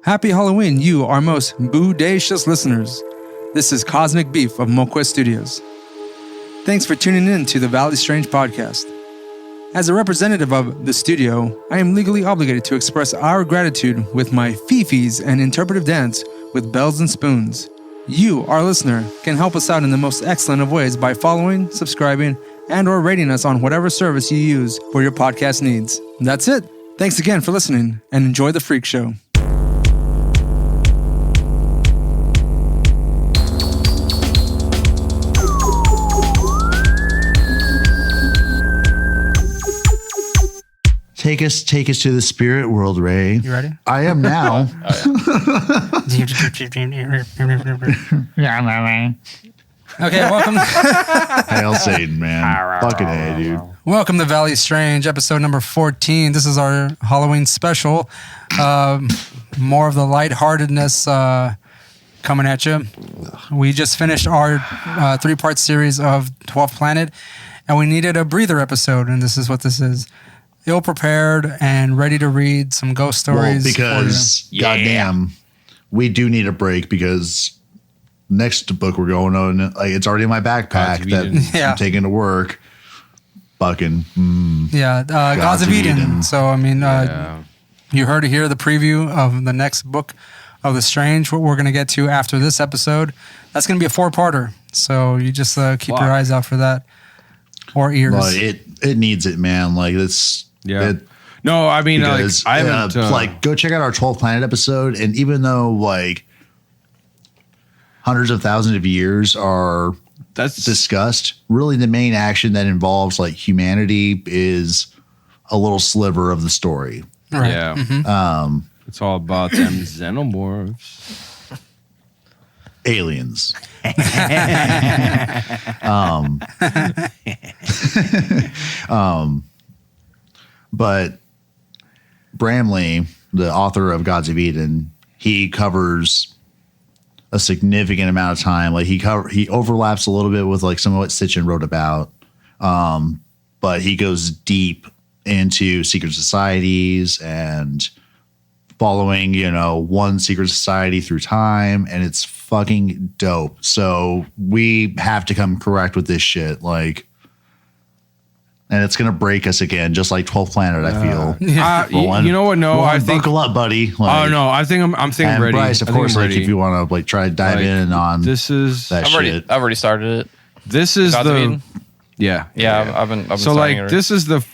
Happy Halloween, you, our most bodacious listeners. This is Cosmic Beef of Mökuest Studios. Thanks for tuning in to the Valley Strange podcast. As a representative of the studio, I am legally obligated to express our gratitude with my fifis and interpretive dance with bells and spoons. You, our listener, can help us out in the most excellent of ways by following, subscribing, and or rating us on whatever service you use for your podcast needs. That's it. Thanks again for listening, and enjoy the freak show. Take us to the spirit world, Ray. You ready? I am now. Okay, welcome. Hail Satan, man. Fucking A, dude. Welcome to Valley Strange, episode number 14. This is our Halloween special. More of the lightheartedness coming at you. We just finished our three-part series of 12th Planet, and we needed a breather episode, and this is what this is. Ill-prepared and ready to read some ghost stories. Well, because, goddamn, we do need a break because next book we're going on, like, it's already in my backpack that I'm taking to work. Fucking. Gods of Eden. So, I mean, you heard it here, the preview of the next book of The Strange, what we're going to get to after this episode. That's going to be a 4-parter. So you just keep your eyes out for that. Or ears. Well, it needs it, man. Like, it's... Yeah. No, I mean, because, I haven't... go check out our 12th Planet episode, and even though, like, hundreds of thousands of years are discussed, really the main action that involves, like, humanity is a little sliver of the story. Right. Yeah. Mm-hmm. It's all about them xenomorphs. Aliens. But Bramley, the author of Gods of Eden, he covers a significant amount of time. Like he overlaps a little bit with like some of what Sitchin wrote about, but he goes deep into secret societies and following, one secret society through time, and it's fucking dope. So we have to come correct with this shit, like. And it's gonna break us again, just like 12th Planet. I feel. You know what? No, I think. Buckle up, buddy. Like, no, I think I'm thinking and ready. Bryce, of course, like if you want to like try to dive in on this is. That I've already started it. This is Gods of the. Eden? Yeah. I've been. So like this is the.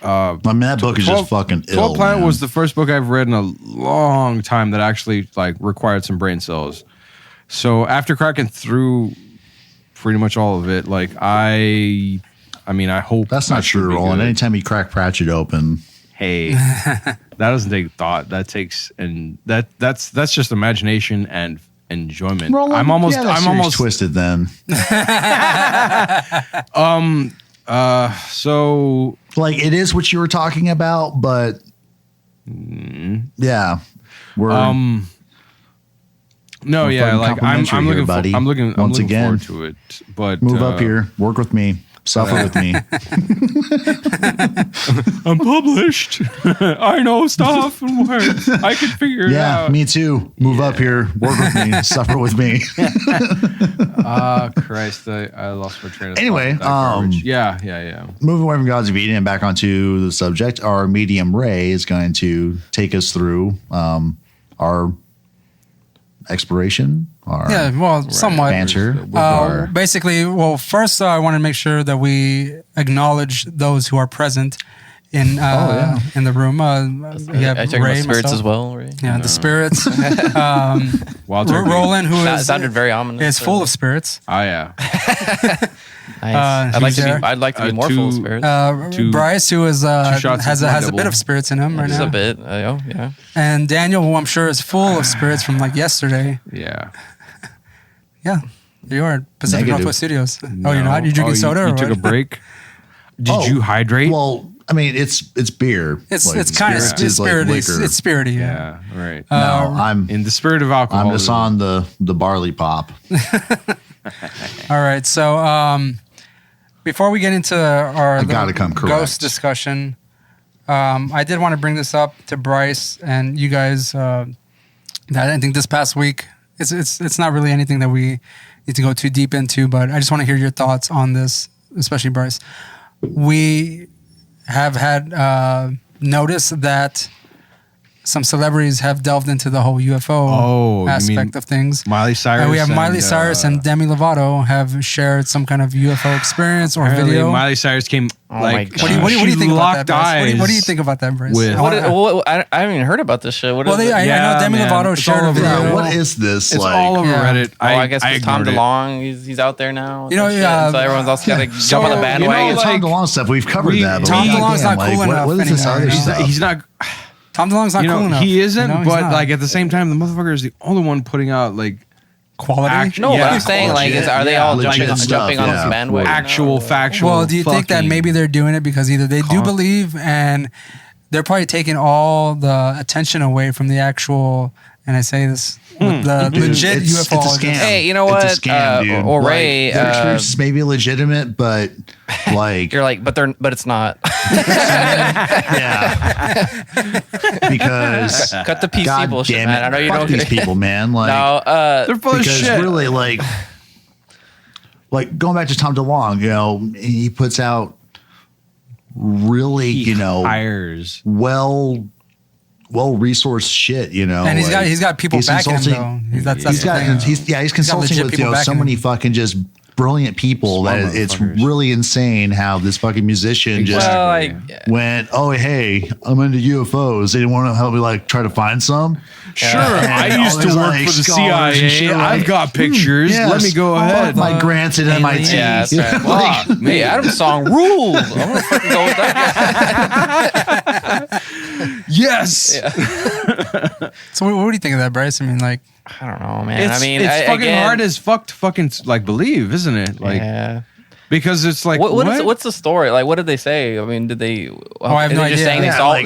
I mean, that book is just fucking ill. 12th Planet was the first book I've read in a long time that actually like required some brain cells. So after cracking through pretty much all of it, like I mean, I hope that's not true, Roland. Anytime you crack Pratchett open, hey, that doesn't take thought. That takes that's just imagination and enjoyment. Roland, I'm almost twisted then. So like it is what you were talking about, but yeah, we're no, yeah, like I'm looking, buddy. I'm looking again forward to it. But move up here, work with me. Suffer with me. I'm published. I know stuff and words. I can figure it out. Yeah, me too. Move up here. Work with me. Suffer with me. Christ. I lost my train of thought. Anyway, yeah. Moving away from Gods of Eden and back onto the subject, our medium Ray is going to take us through our exploration. Somewhat. Banter. Basically, first I want to make sure that we acknowledge those who are present in the room. We have I checked Ray, my spirits myself. as well, Ray. Yeah, the spirits. Roland, who sounded very ominous. Is full of spirits. Oh yeah. Nice. I'd like to be more full of spirits. Bryce, who is has a bit of spirits in him right now. Just a bit. Yeah. And Daniel, who I'm sure is full of spirits from like yesterday. Yeah. Yeah. You are at Pacific Negative. Northwest Studios. No. Oh, you're not? You drinking soda or you what? took a break? Did you hydrate? Well, I mean, it's beer. It's like, kind of spirits, spirity. like liquor. It's spirity. Yeah, right. No, I'm in the spirit of alcohol. I'm just on the barley pop. All right. So before we get into our ghost discussion, I did want to bring this up to Bryce and you guys. I think this past week, it's not really anything that we need to go too deep into, but I just want to hear your thoughts on this, especially Bryce. We have had notice that some celebrities have delved into the whole UFO aspect of things. Miley Cyrus. And we have Miley Cyrus and Demi Lovato have shared some kind of UFO experience or video. Miley Cyrus came what do you think about that, Bryce? What do you think about that, Bryce? I haven't even heard about this shit. What is it? I know Demi Lovato shared a video. What is this? It's all over Reddit. I guess it's Tom DeLonge. He's out there now. So everyone's also got to jump on the bandwagon. Tom DeLonge stuff, we've covered that. Tom DeLonge's not cool enough. What is this other stuff? He's not... Tom DeLonge's not cool enough. He isn't, but like at the same time, the motherfucker is the only one putting out like quality. But I'm saying are they all jumping on this bandwagon? Actual factual. Well, do you think that maybe they're doing it because either they do believe and they're probably taking all the attention away from the actual, and I say this, the legit UFO. It's a scam. Hey, you know what? It's a scam, dude. Or Ray, their truth's maybe legitimate, but like you're like, but it's not. Yeah, because cut the PC God bullshit, damn man. it. I know you Fuck don't. These people, man. Like, no, they're full of because shit. Really, like going back to Tom DeLonge, he puts out really, hires well resourced shit, and he's got people backing him though. He's consulting with so many fucking just brilliant people that it's really insane how this fucking musician just went, oh hey, I'm into UFOs. They didn't want to help me try to find some. Sure, I used to work for the CIA. I've got pictures. Yes, let me go ahead. My grants at MIT. Yeah, that's right. Well, hey, Adam's song rules. I'm gonna fucking go with that guy. Yes. Yeah. So what do you think of that, Bryce? I mean, I don't know, man. It's fucking hard as fuck to fucking believe, isn't it? Because it's like what's the story? Like, what did they say? I mean, did they? I have no idea. They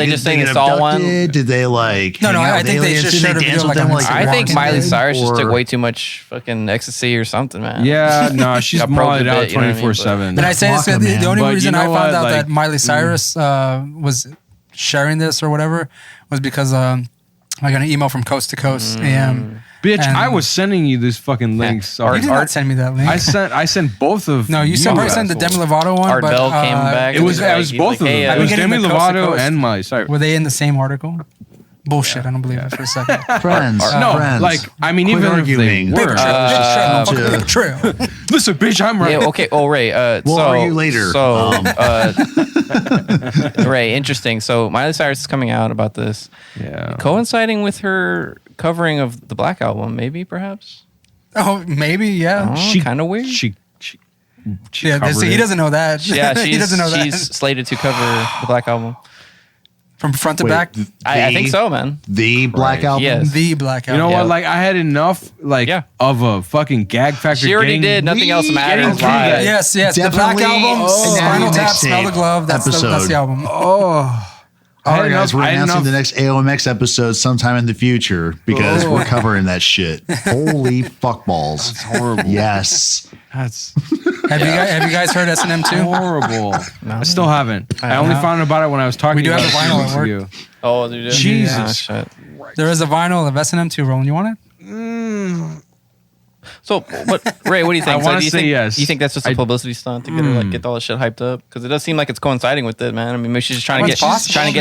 just saying they saw one. Did they No. I think they just shared a video. I think Miley Cyrus just took way too much fucking ecstasy or something, man. Yeah, no, she's mollied out 24/7. But I say this, the only reason I found out that Miley Cyrus was sharing this or whatever was because I got an email from Coast to Coast AM. Bitch, I was sending you these fucking links. You did not send me that link. I sent both of. No, you probably sent the Demi Lovato one. Art Bell came back. It was both of them. It was Demi Lovato and Miley Cyrus. Were they in the same article? Bullshit! I don't believe it for a second. Friends, friends. Even arguing. If they were. True. Listen, bitch, I'm right. Yeah, okay. Oh, Ray. We'll argue later. So, Ray, interesting. So Miley Cyrus is coming out about this. Yeah. Coinciding with her covering of the Black Album, maybe, perhaps. Oh, maybe, yeah. Kind of weird. She he doesn't know that. Yeah, he doesn't know that. She's slated to cover the Black Album. From front to back? I think so, man. The Black Album? Yes. The Black Album. You know what? I had enough, of a fucking gag factor. She already did. Nothing else matters. Yes. The Black Album, Spinal Tap, Smell the Glove. That's the album. Oh. All right, guys, we're announcing the next AOMX episode sometime in the future because we're covering that shit. Holy fuckballs. That's horrible. Yes. That's... Have you guys heard S&M 2? Horrible. No. I still haven't. I only found about it when I was talking about it. We do have a vinyl at work. Oh, you do? Jesus. Yeah, there is a vinyl of S&M 2, Roland. You want it? So, Ray, what do you think? I want to say yes. You think that's just a publicity stunt to get all this shit hyped up? Because it does seem like it's coinciding with it, man. I mean, maybe she's just trying to get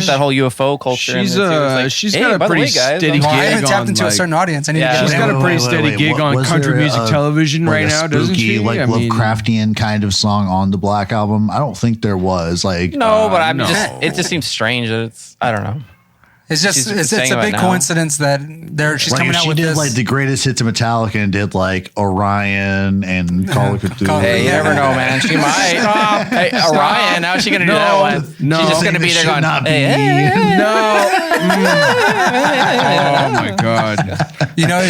that whole UFO culture. She's got a pretty steady gig on. I haven't tapped into a certain audience. She's got a pretty steady gig on country music television right now, doesn't she? Lovecraftian kind of song on the Black Album. I don't think there was No, but it just seems strange. I don't know. It's just it's a big coincidence that she's coming out with this. She did the greatest hits of Metallica and did Orion and Call of Cthulhu. Hey, you never know, man. She might. Stop. Hey, Orion. How's she gonna do that one? No, she's just gonna be there going. No. Oh my god. Are they gonna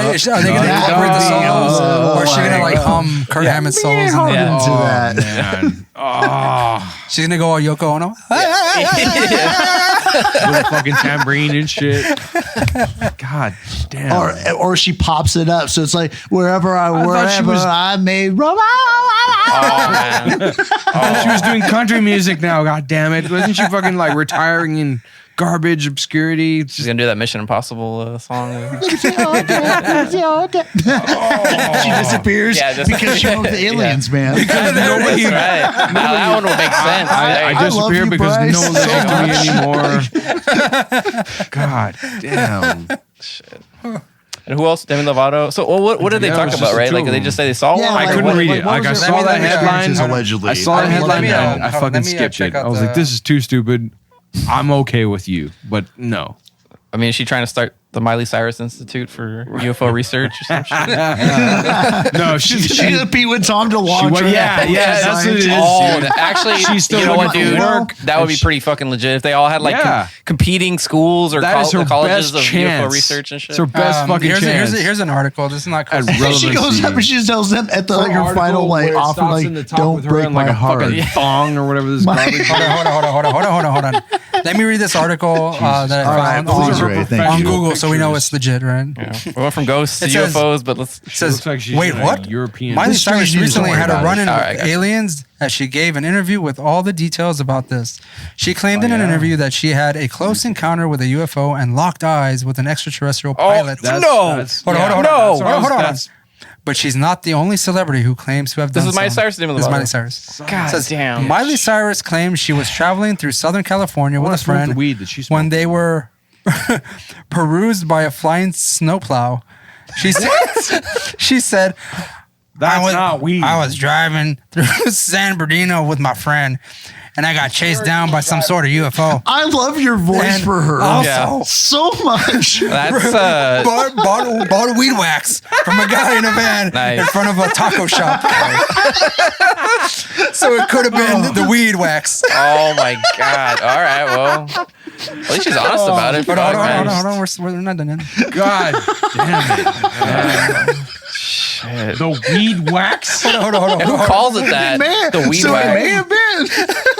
incorporate the solos, or is she gonna hum Kirk Hammett's solos? Into that. Man. She's gonna go all Yoko Ono. With a fucking tambourine and shit. God damn. Or she pops it up, so it's wherever I may roam. She was doing country music now. God damn it! Wasn't she fucking retiring in garbage obscurity. She's gonna do that Mission Impossible song. She disappears because she owns the aliens, man. Because nobody. Right. Now that one will make sense. I disappear you, because Bryce, no one listens so to me anymore. God damn. Shit. And who else? Demi Lovato. So what did they talk about? Right? Like they just say they saw one. I couldn't read it. Like I saw that headline. Allegedly, I saw the headline and I fucking skipped check it. out I was like, this is too stupid. I'm okay with you, but no. I mean, is she trying to start the Miley Cyrus Institute for UFO research or some shit? No, she's going to compete with Tom DeLonge. Yeah, that's what it is. Oh, actually, She's still you know what, looking dude? for work. That would be pretty fucking legit if they all had like competing schools or That is her colleges best of chance. UFO research and shit. It's her best fucking chance. Here's an article. This is not At She goes up and she tells them at the her final like offer like, don't break my heart. Fucking thong or whatever this garbage. Hold on. Let me read this article that I found on Google, so we know it's legit, right? Yeah. We went from ghosts to says- UFOs, but let's. It says, like she's wait, like what? European. Miley This Cyrus strange news, recently don't worry had a about run-in it. with Alright, gotcha. aliens as she gave an interview with all the details about this. She claimed in an interview that she had a close encounter with a UFO and locked eyes with an extraterrestrial pilot. That's- No. that's- Hold on, yeah. hold No. on. Hold on. That's- But she's not the only celebrity who claims to have done This is Miley so. Cyrus or Demi This is Lovato? Miley Cyrus. God damn. Miley Cyrus claims she was traveling through Southern California with wanna a smoke friend the weed that she when smoked. they were perused by a flying snowplow. She said, she said, That's not weed. I was driving through San Bernardino with my friend, and I got chased down by some sort of UFO. I love your voice And for her. also, Yeah. So much. That's bought weed wax from a guy in a van in Nice. front of a taco shop. So it could have been the weed wax. Oh my god! All right, well, at least she's honest about it. Hold Fuck, on. man. We're not done yet. God damn it. Shit. The weed wax? Hold on. Who calls it that? Man, The weed so wax. it may have been.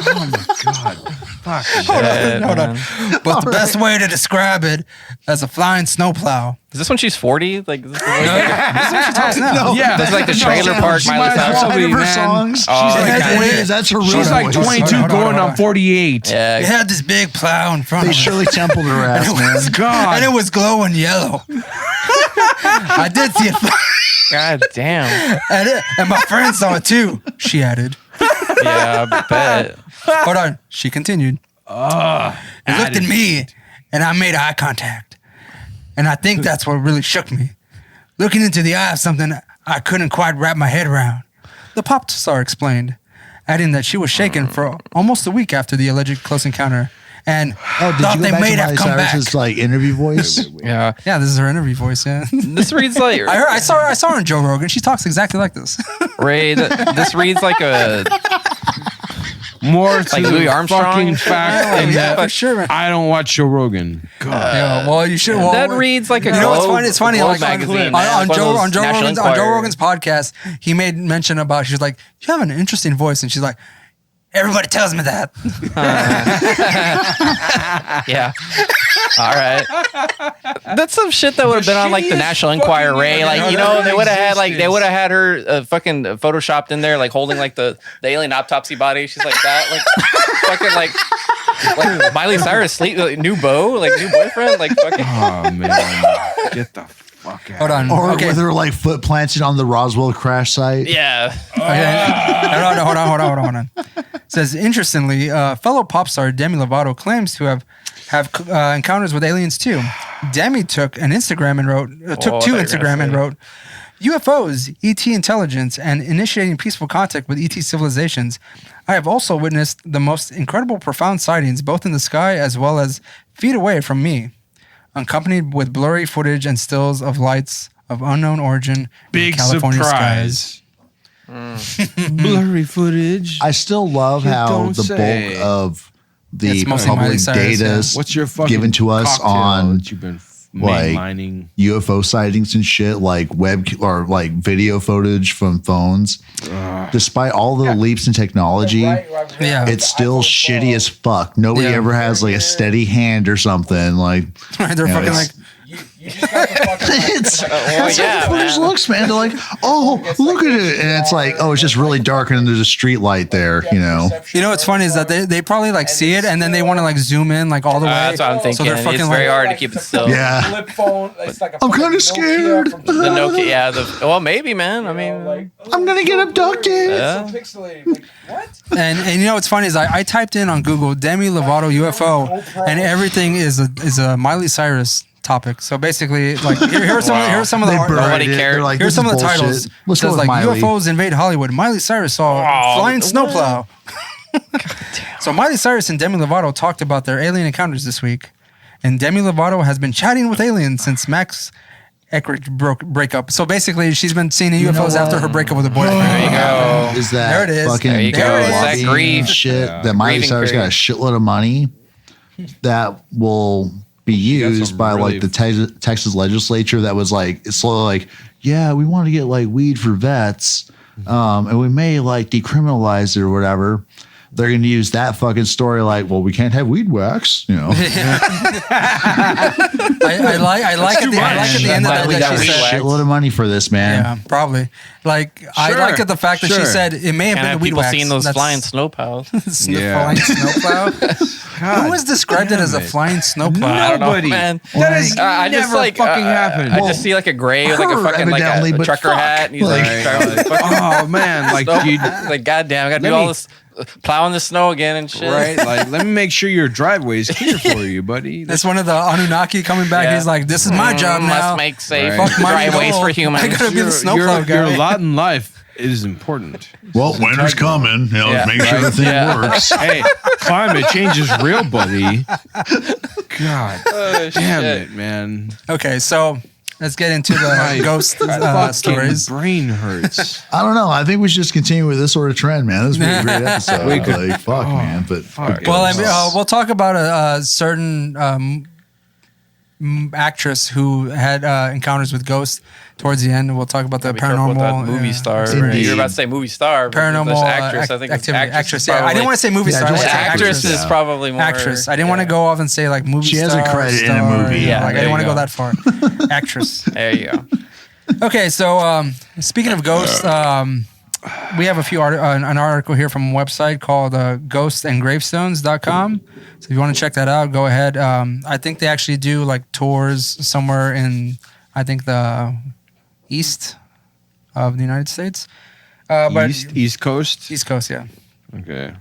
Oh my God. Fucking Hold on. man. But the best way to describe it as a flying snowplow. Is this when she's 40? Like, is this the way She talks now. Yeah. This is like the trailer No, park she Miley might as Cyrus. well One of her man. songs. Oh, She's okay. like 20 years. That's her real She's like voice. 22 Hold on. going on 48. It Yeah. had this big plow in front They of it. Shirley Templed her ass, man. God. And it was glowing yellow. I did see it. God damn. And my friend saw it too, she added. Yeah, I bet. Hold on. She continued. He looked at me and I made eye contact. And I think that's what really shook me. Looking into the eye of something I couldn't quite wrap my head around. The pop star explained, adding that she was shaken for almost a week after the alleged close encounter and Oh, did thought you go they back may to have Miley come back. Cyrus's like interview voice? Yeah. Yeah, this is her interview voice. Yeah, This reads like I saw her on Joe Rogan. She talks exactly like this. Ray. This reads like a More to Like the Louis Armstrong fucking and shit? fact in Yeah, that for sure, man. I don't watch Joe Rogan. God. Yeah, well, you should. Well, that reads like a You know what's Globe- funny? It's funny. Globe Like magazine, man. on Like one of Joe those National Enquirer. Rogan's podcast, he made mention about. She's like, "You have an interesting voice," and she's like, "Everybody tells me that." Yeah. All right. That's some shit that would have been on like the National Enquirer, Ray. Like, you know, they would have had her fucking photoshopped in there, like holding like the alien autopsy body. She's like that, like fucking like Miley Cyrus sleep new beau, like new boyfriend, like fucking. Oh man, get the fuck out. Hold on. Or Okay. with her like foot planted on the Roswell crash site? Yeah. Okay. Hold on. It says, interestingly, fellow pop star Demi Lovato claims to have encounters with aliens too. Demi took an Instagram and wrote, UFOs, ET intelligence, and initiating peaceful contact with ET civilizations. I have also witnessed the most incredible, profound sightings, both in the sky as well as feet away from me, accompanied with blurry footage and stills of lights of unknown origin Big in California skies. surprise. Blurry footage. I still love how don't the say. bulk of the It's mostly Miley public Cyrus, data yeah. is What's your fucking given to us cocktail on that you've been like, mainlining? UFO sightings and shit, like web or like video footage from phones. Despite all the leaps in technology, Yeah. it's still shitty as fuck. Nobody Yeah. ever has like a steady hand or something. Like They're you know, fucking it's- like, It's that's yeah, how the footage man. looks, man. They're like, oh, look at it, and it's like, oh, it's just really dark, and there's a street light there, you know. You know what's funny is that they probably like see it and then they want to like zoom in like all the way. That's what I'm thinking. So they're fucking It's very like, hard to keep it still. Yeah. Flip phone. It's like a I'm fucking kinda scared. Nokia from The Nokia, yeah. Well, maybe, man. I mean, like, I'm gonna get abducted. yeah. so pixelated. Like, what? and you know what's funny is I typed in on Google Demi Lovato UFO and everything is a Miley Cyrus topic. So basically, like here's some of the They buried Nobody it. cared. They're like, here's this some of is the bullshit. titles. Let's go Says with like Miley. UFOs invade Hollywood. Miley Cyrus saw flying snowplow. So Miley Cyrus and Demi Lovato talked about their alien encounters this week, and Demi Lovato has been chatting with aliens since Max Eckridge breakup. So basically, she's been seeing the UFOs after her breakup with her boyfriend. There you go. Is that There it is. fucking There you go. It's that lobbying grief. shit that Miley Grieving Cyrus got a period. shitload of money that will be used some by really- like the Texas legislature that was like, it's sort of like, yeah, we want to get like weed for vets, and we may like decriminalize it or whatever. They're going to use that fucking story like, well, we can't have weed wax, you know. I like at the end of that we that got a she said. shitload of money for this, man. Yeah, probably. Like I Sure, like at the fact that she sure. said it may have Can't been the have weed people wax. seeing those That's- flying snowplows. Yeah. flying snowplow. Who has described it as a damn it. flying snowplow? I don't know, Nobody. man. That is I never just like fucking happened. I just see like a gray with like a her, fucking like evidently, a but trucker fuck. hat, and he's like, Right, driving like, the fucking oh man, like snow. you Like, goddamn, I gotta do Let all me- this plowing the snow again and shit. right? Like, let me make sure your driveway is clear for you, buddy. That's one of the Anunnaki coming back. Yeah. He's like, "This is my job now. Must make safe Right. Fuck my driveways goal. for humans. I gotta be the your, snowplow guy." your lot in life is important. Well, winter's coming. You know, Yeah. make sure the thing works. Hey, climate change is real, buddy. God damn shit. it, man. Okay, so let's get into the ghost Fucking stories. brain hurts. I don't know. I think we should just continue with this sort of trend, man. This was a great episode. Like, fuck, man. But fuck. Well, I mean, we'll talk about a certain actress who had encounters with ghosts towards the end. We'll talk about the Be careful with paranormal that movie star. Indeed. You were about to say movie star. but paranormal that's actress. I think it's activity. actress. Yeah, I didn't want to say movie Yeah, star. I just wanted to say actress actress. is probably more Actress. I didn't want to go off and say like movie She star. has a credit in a star, movie. you know, Yeah, like I there didn't want to you go go. that far. Actress. There you go. Okay, so speaking of ghosts, we have a few an article here from a website called ghostandgravestones.com. So if you want to check that out, go ahead. I think they actually do like tours somewhere in, I think, the east of the United States. But East Coast. East Coast, yeah. Okay.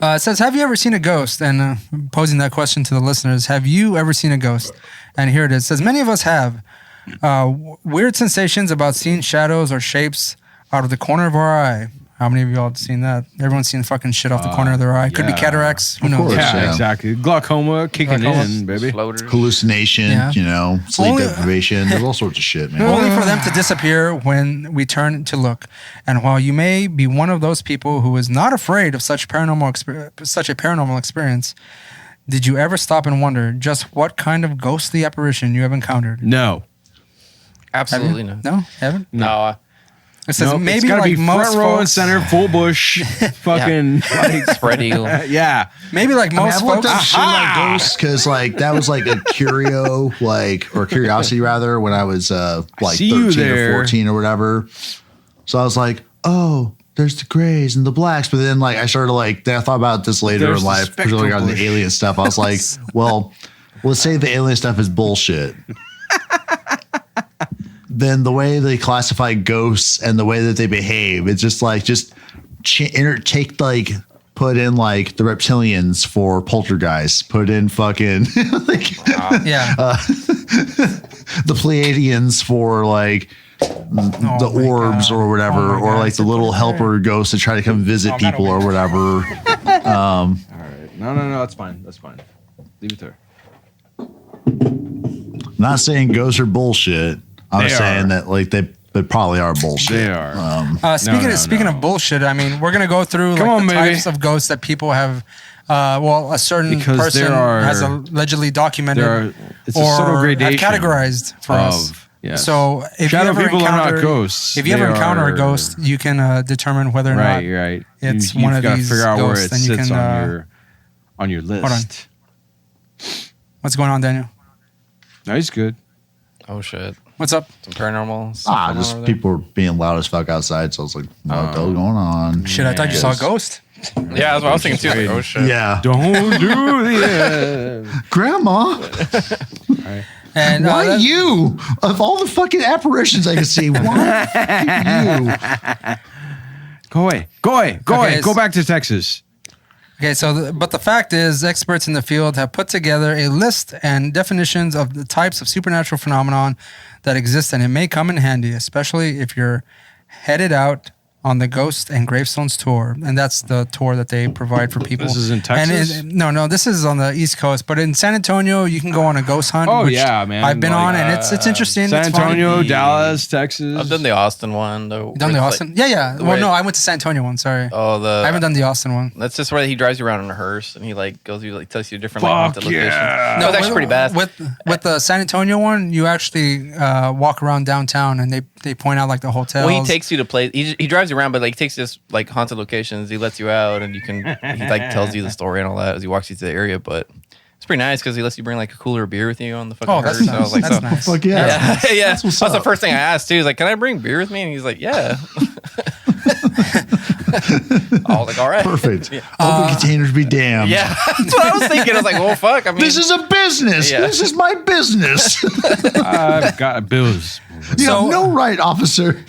It says, have you ever seen a ghost? And posing that question to the listeners, have you ever seen a ghost? And here it is. It says, many of us have weird sensations about seeing shadows or shapes out of the corner of our eye. How many of y'all have seen that? Everyone's seen fucking shit off the corner of their eye. Could be yeah. cataracts. Who Of knows? course. Yeah, Yeah. exactly. Glaucoma kicking Glaucoma. in, baby. Floaters. hallucination, Yeah. you know, sleep Only- deprivation. There's all sorts of shit, man. Only for them to disappear when we turn to look. And while you may be one of those people who is not afraid of such a paranormal experience, did you ever stop and wonder just what kind of ghostly apparition you have encountered? No. Absolutely no. No, haven't. No. It says Nope. maybe It's gotta like be most front row and folks, center, full bush, fucking like Spread eagle. yeah. maybe like I mean, most I've looked folks. up shit like ghosts because, like, that was like a curio, like, or curiosity rather, when I was like see you 13 or there. 14 or whatever. So I was like, oh, there's the grays and the blacks. But then, like, I started like, then I thought about this later There's in the life, spectral particularly on the bush. alien stuff. I was like, well, let's say the alien stuff is bullshit. Then the way they classify ghosts and the way that they behave, it's just like take like put in like the reptilians for poltergeist, put in fucking like Yeah. the Pleiadians for like the my orbs God. or whatever, Oh my or God, like it's the a little poltergeist. helper ghosts that try to come visit Oh, I'm not people or awake. whatever. All right. No, that's fine. That's fine. Leave it there. Not saying ghosts are bullshit. I'm They saying are. that like they probably are bullshit. They are. Speaking no. of bullshit, I mean, we're gonna go through Come like on, the baby. types of ghosts that people have. A certain Because person there are- has allegedly documented it's a subtle or have gradation categorized for us. yes. So if Shadow you ever people are not encounter ghosts. if you ever They encounter a are- ghost, you can determine whether or Right, not right. it's You've one of gotta these figure out where ghosts, it then you sits can, on your list. hold on. What's going on, Daniel? No, he's good. Oh shit! What's up? Some paranormal stuff going on Just over there? people were being loud as fuck outside. So I was like, what the hell going on? Shit, I thought you saw a ghost. Yeah, that's what I was thinking too. Like, oh shit! Yeah. Don't do the Grandma, And why you? Of all the fucking apparitions I could see, why you? Go away. Okay, Go back to Texas. Okay, so but the fact is, experts in the field have put together a list and definitions of the types of supernatural phenomenon that exist, and it may come in handy, especially if you're headed out on the Ghost and Gravestones tour, and that's the tour that they provide for people. This is in Texas? And no, this is on the East Coast, but in San Antonio, you can go on a ghost hunt. Oh, which yeah, man. I've been Like, on, and it's interesting. San it's fun. Antonio, Dallas, Texas. I've done the Austin one though. Done the Austin? Yeah. Well, where- no, I went to San Antonio one. Sorry, I I haven't done the Austin one. That's just where he drives you around in a hearse and he like goes you like tells you different Fuck like haunted yeah. locations. No, it's actually pretty bad. With the San Antonio one, you actually walk around downtown, and they point out like the hotels. Well, he takes you to play. He drives you around, but like he takes you to like haunted locations. He lets you out, and he like tells you the story and all that as he walks you to the area. But it's pretty nice because he lets you bring like a cooler beer with you on the fucking. Oh, that's hearse. nice. I was like, That's so, nice. Fuck yeah. Yeah. That's what's That's the up. first thing I asked too. He's like, "Can I bring beer with me?" And he's like, "Yeah." I was like, "All right." Perfect. Open containers be damned. Yeah, that's what I was thinking. I was like, "Well, fuck." I mean, This is a business. Yeah. This is my business. I've got bills. You So- have no right, officer.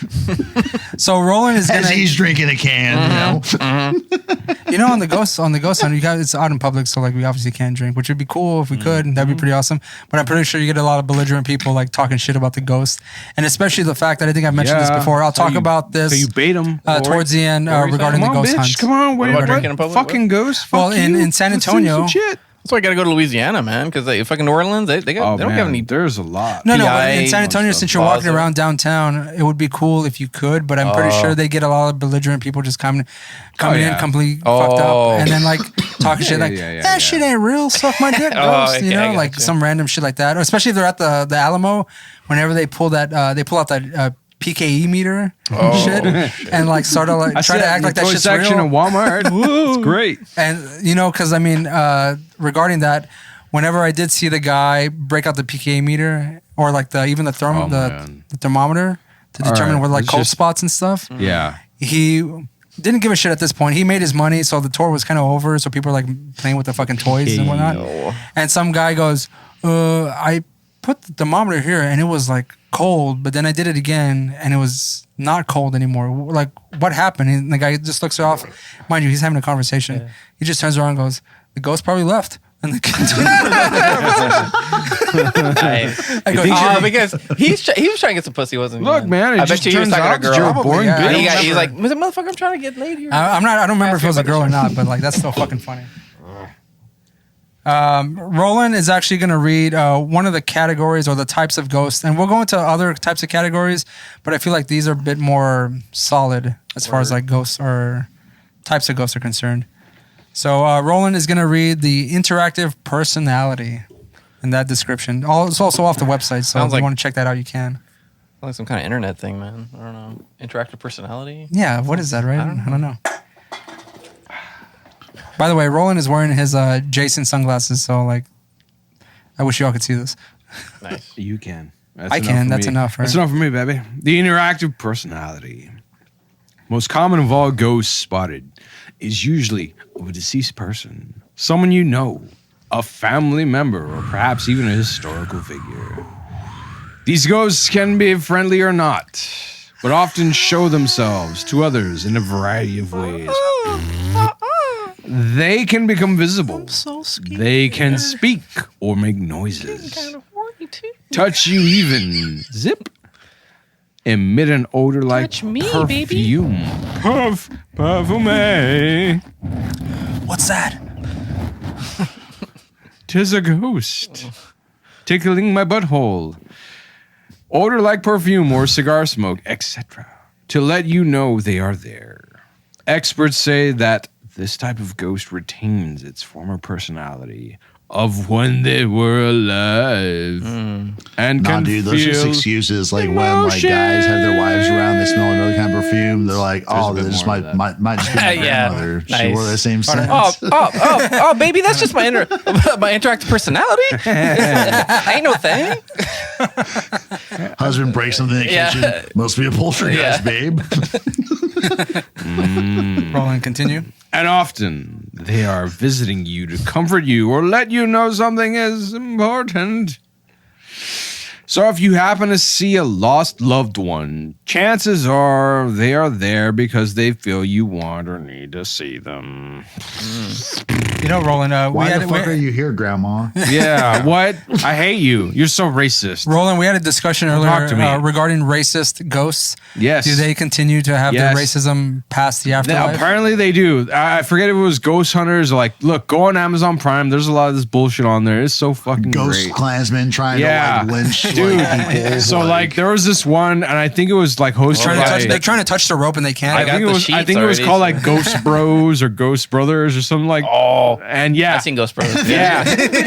So Roland is As gonna, he's drinking a can, on the ghost hunt, you guys, it's out in public, so like we obviously can't drink, which would be cool if we could. That'd be pretty awesome. But I'm pretty sure you get a lot of belligerent people like talking shit about the ghost, and especially the fact that I think I've mentioned this before. I'll talk about this. So you bait them towards the end regarding the Come on, ghost bitch. hunt. Come on, What about drinking in public? Fucking ghost. Fuck Well, in you. San Let's do Antonio- some shit. that's why I got to go to Louisiana, man, because they fucking New Orleans, they don't have any. There's a lot. No, but in PI, San Antonio, since you're walking Plaza. around downtown, it would be cool if you could. But I'm pretty sure they get a lot of belligerent people just coming yeah. in completely fucked up, and then like talking shit like yeah. shit ain't real, suck my dick, ghost, okay, I like gotcha. some random shit like that. Or especially if they're at the Alamo, whenever they pull out that PKE meter shit, and like sort of like try to act like that shit's section real. of Walmart. It's great. And because I mean, regarding that, whenever I did see the guy break out the PKA meter or like even the man. the thermometer to All determine right, where like let's cold just- spots and stuff, Yeah. he didn't give a shit at this point. He made his money, so the tour was kind of over. So people were like playing with the fucking toys and whatnot. And some guy goes, "I put the thermometer here and it was like cold, but then I did it again and it was not cold anymore. Like, what happened?" And the guy just looks off. Mind you, he's having a conversation. Yeah. He just turns around and goes, "The ghost probably left." And the Nice. I go, Because he was trying to get some pussy, wasn't he? Look, man, it I just bet you he was turns talking out to a that you're a girl. boring Probably, yeah. bitch. He's like, "Motherfucker, I'm trying to get laid here." I don't remember if it was a Ask me girl or about not, but like that's still fucking funny. Roland is actually going to read one of the categories or the types of ghosts, and we'll go into other types of categories, but I feel like these are a bit more solid as far as like ghosts or types of ghosts are concerned. So Roland is going to read the interactive personality in that description. It's also off the website, so Sounds if you like- want to check that out, you can. Like some kind of internet thing, man. I don't know. Interactive personality. Yeah, what is that, right? I don't know. By the way, Roland is wearing his Jason sunglasses, so like, I wish y'all could see this. Nice. You can. I can. That's enough, right? That's enough for me, baby. The interactive personality. Most common of all ghosts spotted is usually of a deceased person, someone you know, a family member, or perhaps even a historical figure. These ghosts can be friendly or not, but often show themselves to others in a variety of ways. They can become visible. They can speak or make noises. Touch you even. Zip. Emit an odor like Touch me, perfume. Perfume. What's that? 'Tis a ghost. Tickling my butthole. Odor like perfume or cigar smoke, etc. To let you know they are there. Experts say that this type of ghost retains its former personality of when they were alive. And Nah, can dude, those are just feel excuses. Like when like guys have their wives around, they smell another kind of perfume. They're like, "Oh, a bit this is more my of that. might just be my Yeah, grandmother. She nice. wore the same scent." Oh, baby, that's just my interactive personality. Ain't no thing. Husband breaks something in the kitchen. Must be a poltergeist, babe. Roland, continue. And often they are visiting you to comfort you or let you know something is important. So if you happen to see a lost loved one, chances are they are there because they feel you want or need to see them. You know, Roland, Why the fuck are you here, Grandma? Yeah, what? I hate you. You're so racist. Roland, we had a discussion Talk to me. earlier regarding racist ghosts. Yes. Do they continue to have their Yes. racism past the afterlife? Apparently they do. I forget if it was Ghost Hunters or like, look, go on Amazon Prime. There's a lot of this bullshit on there. It's so fucking Ghost great. Klansmen trying to like lynch Dude. like, people. So like there was this one, and I think it was like hosted They're by. trying to touch the rope and they can't. I got the I sheets think it was already, called so- like Ghost Bros or Ghost Brothers or something like. Oh, And yeah, I've seen Ghost Brothers. yeah,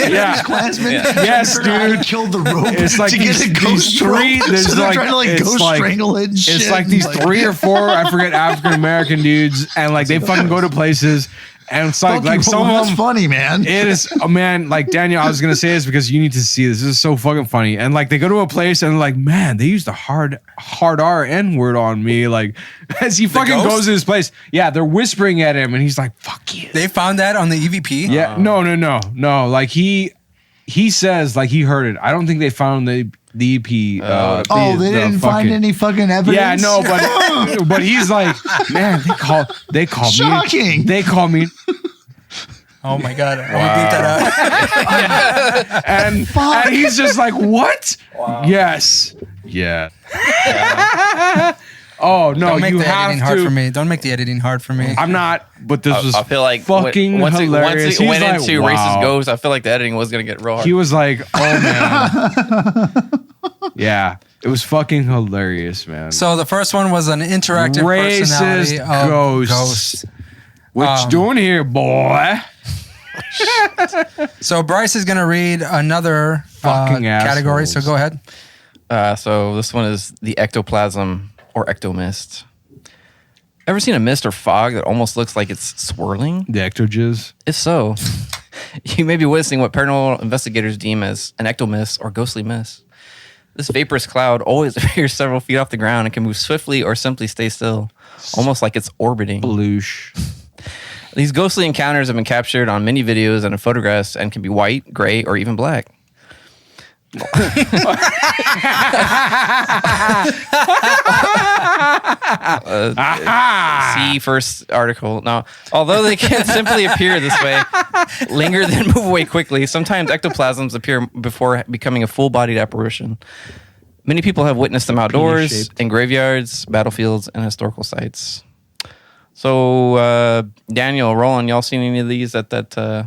yeah. Klansmen. Yes, Dude, dude. killed the rope. It's like to get these a ghost three. rope. There's So they're like trying to like it's ghost like strangle it. And shit. it's like these 3 or 4 I forget African American dudes, and like they fucking go to places, and it's like Fuck you, some of that's them. funny, man. It is, oh man, like Daniel, I was gonna say this because you need to see this. This is so fucking funny. And like they go to a place and like, man, they used the hard R N word on me. Like as he fucking ghost? goes to this place, yeah, they're whispering at him, and he's like, "Fuck you." They found that on the EVP? Yeah, no. Like he says like he heard it. I don't think they found the EP. They didn't find any fucking evidence. Yeah, no, but he's like, man, they call Shocking. me. They call me. Oh my God. Wow. Beat that out. And he's just like, what? Yes. Yeah. Oh no, Don't make you the have editing hard to. for me. Don't make the editing hard for me. I'm not, but this was I feel like fucking once hilarious. it went He's like, into wow. racist ghosts, I feel like the editing was gonna get real hard. He was like, oh man. Yeah, it was fucking hilarious, man. So the first one was an interactive personality Racist of ghosts. What you doing here, boy? So Bryce is going to read another Fucking category. So assholes. go ahead. So this one is the ectoplasm or ectomist. Ever seen a mist or fog that almost looks like it's swirling? The ectojizz. If so, you may be witnessing what paranormal investigators deem as an ectomist or ghostly mist. This vaporous cloud always appears several feet off the ground and can move swiftly or simply stay still, almost like it's orbiting. Bloosh. These ghostly encounters have been captured on many videos and in photographs and can be white, gray, or even black. See first article. Now, although they can simply appear this way, linger, then move away quickly, sometimes ectoplasms appear before becoming a full-bodied apparition. Many people have witnessed them outdoors, Penis-shaped. in graveyards, battlefields, and historical sites. So, Daniel, Roland, y'all seen any of these at that the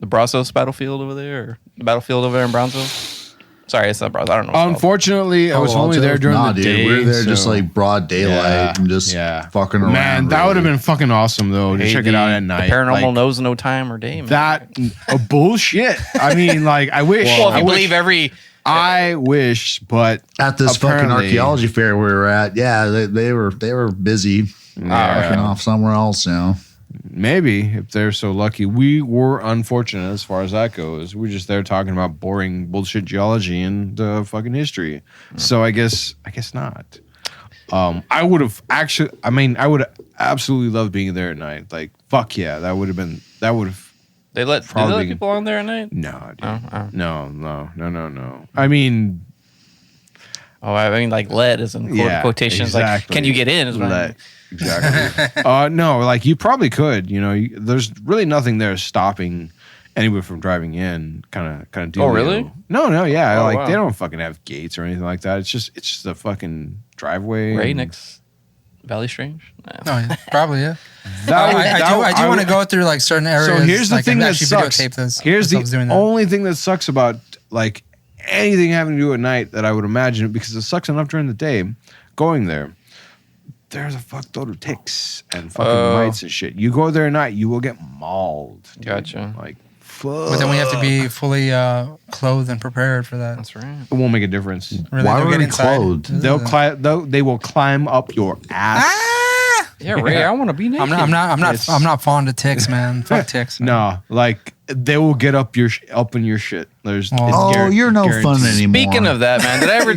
Brazos battlefield over there, or the battlefield over there in Brownsville? Sorry, it's not Brazos. I don't know. What it's called. Unfortunately, I was only there during the dude, day. we were there just so- like broad daylight and just fucking around. Man, that would have been fucking awesome though to Hey, check it out at the night. Paranormal Like, knows no time or day. Man. that bullshit. I mean, like I wish. Well, if I you wish, believe every. I wish, but at this fucking apparently- archaeology fair we were at. Yeah, they were busy fucking off somewhere else now. maybe if they're so lucky. We were unfortunate as far as that goes. We're just there talking about boring bullshit geology and fucking history. So I guess not. I would have actually. I mean, I would absolutely love being there at night. Like, fuck yeah, that would have. They let people on there at night? No, dude. Oh. No. I mean, I mean, like lead is in quotations. exactly. Like, can you get in? Is what I mean. Exactly. No, like you probably could. You know, there's really nothing there stopping anyone from driving in. Kind of deal. Oh, really? No, yeah. Oh, like wow. they don't fucking have gates or anything like that. It's just a fucking driveway. Ray and- next Valley Strange? No. Oh, yeah, probably, yeah. That I do want to go through like certain areas. So here's the like, thing and that actually sucks. videotape this. Here's myself doing the that. only thing that sucks about like anything having to do at night that I would imagine, because it sucks enough during the day going there. There's a fuck load of ticks and fucking mites and shit. You go there at night, you will get mauled. Dude. Gotcha. Like, fuck. But then we have to be fully clothed and prepared for that. That's right. It won't make a difference. Really, Why they'll were get we inside. clothed? They will climb up your ass. Yeah, Ray, I want to be naked. I'm not fond of ticks, man. Fuck ticks. Man. No, like they will get up in your shit. It's you're no fun guaranteed. anymore. Speaking of that, man, did I ever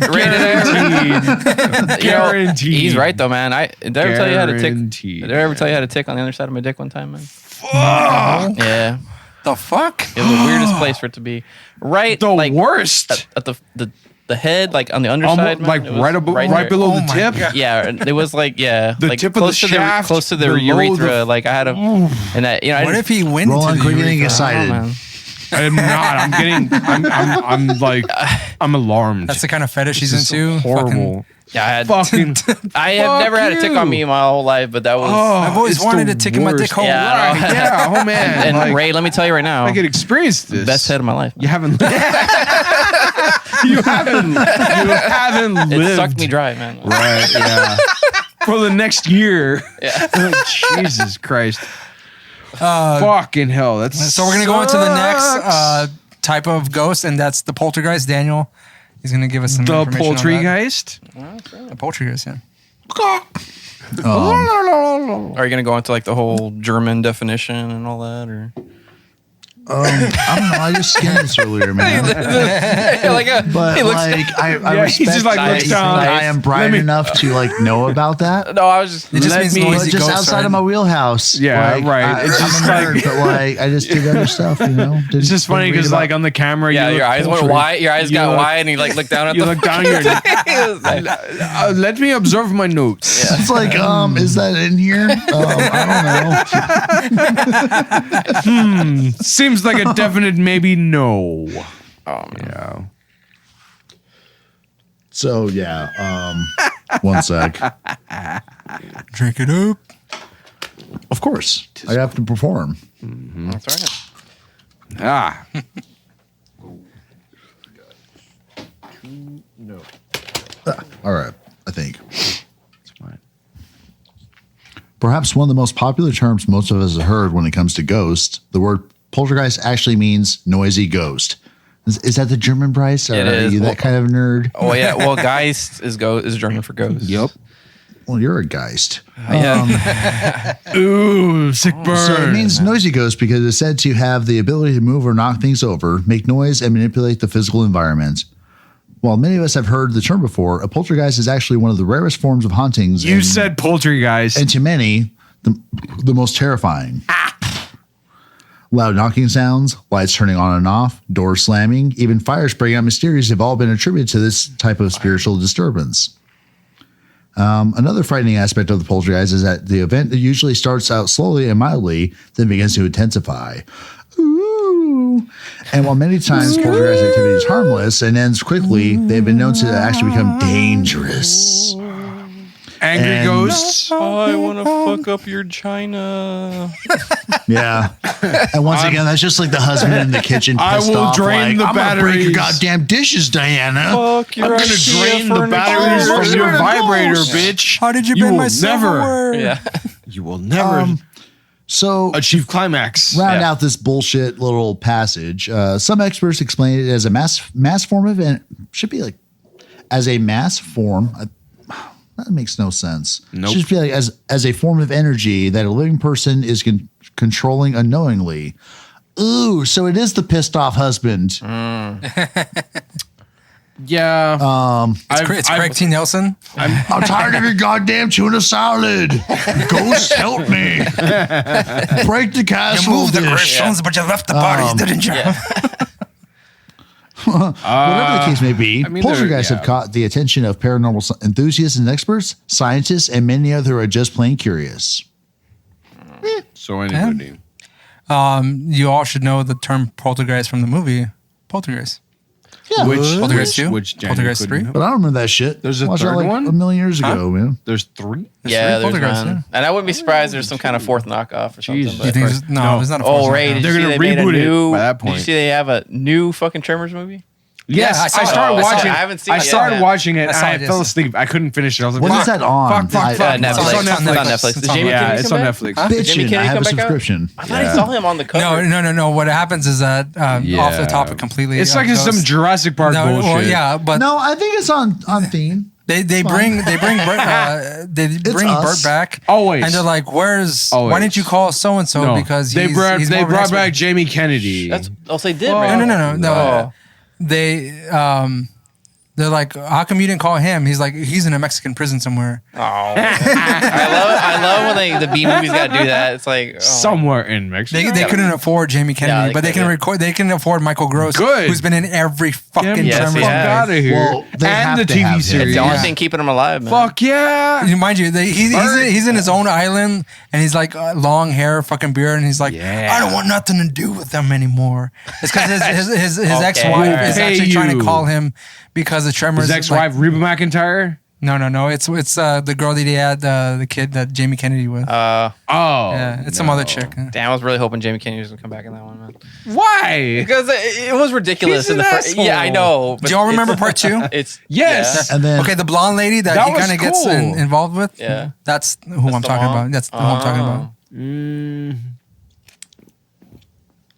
Guaranteed. He's right though, man. Did I ever tell you how to tick? Guaranteed, Did I ever tell you how to tick on the other side of my dick one time, man? Fuck. Yeah. The fuck? It was the weirdest place for it to be. Right, The like worst. at the head, like on the underside, man. Like It was right there. below Oh the my tip. God. Yeah, it was like The like tip of the close to shaft, close to the below urethra. Like I had a, and that I What didn't- if he went Roland, into quit the getting urethra? excited. man. I'm not. I'm alarmed. That's the kind of fetish he's This is into. horrible. Yeah, I had. Fucking. I have never had a tick on me my whole life, but that was. I've always it's wanted the a tick in my dick worst. hole. Yeah, I know. Yeah. Oh man. And like, Ray, let me tell you right now, I could experience this. best head of my life. You haven't. You haven't lived. It sucked me dry, man. Right. Yeah. For the next year. Yeah. Like, Jesus Christ. Fucking hell. That's So we're gonna go into the next type of ghost, and that's the poltergeist. Daniel, he's gonna give us some the information on that. poltergeist. The poltergeist, yeah. Are you gonna go into like the whole German definition and all that, or? I don't know. I just skimmed this earlier, man. But he looks like, I Yeah, he respect just, like, that looks you think down. I am bright Let me- enough to like know about that. No, I was just. It just Let means me- But noisy just ghosts, outside right? of my wheelhouse. Yeah, like, right. It's I'm just a nerd, like- but like I just did other stuff, you know. It's just funny because like on the camera, Yeah, you your look eyes went poultry. wide. Your eyes You got look- wide, and you like looked down at You the. look down here. Let me observe my notes. It's like, is that in here? I don't know. Seems like a definite maybe no. Oh man. Yeah. So yeah, one sec. Drink it up. Of course, I have to perform. That's right. Ah. All right, I think. It's fine. Perhaps one of the most popular terms most of us have heard when it comes to ghosts, the word poltergeist actually means noisy ghost. Is that the German, Bryce? Or It are is. you that kind of nerd? Oh yeah. Well, Geist is German for ghost. Yep. Well, you're a geist. Yeah. Ooh, sick burn. So it means noisy ghost because it's said to have the ability to move or knock things over, make noise, and manipulate the physical environment. While many of us have heard the term before, a poltergeist is actually one of the rarest forms of hauntings. You said poltergeist. And to many, the most terrifying. Loud knocking sounds, lights turning on and off, doors slamming, even fires breaking out mysterious have all been attributed to this type of spiritual disturbance. Another frightening aspect of the poltergeist is that the event usually starts out slowly and mildly, then begins to intensify. Ooh. And while many times poltergeist activity is harmless and ends quickly, they've been known to actually become dangerous. Angry and- ghosts. I want to fuck up your china. Yeah. And once again, that's just like the husband in the kitchen pissed I will off, drain like, the I'm gonna break your batteries." goddamn dishes, Diana. Fuck I'm gonna drain the batteries Oh, from your you're a vibrator, ghost. bitch. How did you bend will my never? silverware? Yeah. You will never So achieve climax. round Yeah. out this bullshit little passage. Some experts explain it as a mass form of event. Should be like as a mass form. That makes no sense. Nope. Should be like as a form of energy that a living person is controlling unknowingly. Ooh, so it is the pissed off husband. Yeah. It's Craig T. Nelson. I'm tired of your goddamn tuna salad. Ghost, help me. Break the casserole dish. but you left the bodies, didn't you? Whatever the case may be, I mean, poltergeists they're- have caught the attention of paranormal enthusiasts and experts, scientists, and many others who are just plain curious. So anybody. You all should know the term poltergeist from the movie Poltergeist. Yeah, Poltergeist 2? Which Daniel Poltergeist couldn't 3? know. but I don't remember that shit. There's a Watched that third like one? a million years ago, man. There's 3? Yeah, there's Poltergeist, one. And I wouldn't be surprised there's some kind of fourth knockoff or something. Jesus. but- You think there's, no, there's not a Oh, fourth Ray, one. did They're you see gonna they made a reboot it new, by that Did you point. see they have a new fucking Tremors movie? Yes, Yeah, I saw I it. started I saw it. watching. I haven't seen I it yet, started man. watching it. I And saw I it, fell yes. asleep. I couldn't finish it. I was like, What fuck. is that on? Fuck. Netflix. It's on It's on Netflix. Netflix. Did Jamie Yeah, Kennedy it's come on back? Netflix. Did Jimmy Bitchin', Kennedy I have come a back out? subscription. I thought I saw him on the cover. No. What happens is that Yeah. off the topic completely. It's like some Jurassic Park bullshit. Well, yeah, but No, I think it's on theme. They bring Bert us. back. Always. And they're like, where's Always. why didn't you call so and so? No. Because they he's brought more of an back expert. Jamie Kennedy. That's they did. Well, right? No. Oh. They they're like, how come you didn't call him? He's like, he's in a Mexican prison somewhere. Oh, I love when the B movies got to do that. It's like somewhere in Mexico. They couldn't afford Jamie Kennedy, but they can record. They can afford Michael Gross, Good. who's been in every fucking Yes, Tremors he movie. has. out of here. Well, they have and the to have TV him. series. It's the only Yeah. thing keeping him alive, man. Fuck yeah. Mind you, he's in his own island, and he's like long hair, fucking beard, and he's like, Yeah. I don't want nothing to do with them anymore. It's because his Okay. ex-wife is Hey, actually trying you. to call him because the Tremors. His ex-wife, Reba McEntire? No. It's the girl that he had, the kid that Jamie Kennedy with. Oh. Yeah, it's some other chick. Damn, I was really hoping Jamie Kennedy was gonna come back in that one, man. Why? Because it was ridiculous He's in the an first. asshole. Yeah, I know. Do y'all remember part 2? It's Yes. And then Okay, the blonde lady that That he was kind of gets cool. involved with. Yeah. That's who I'm the talking mom? about. That's who I'm talking about.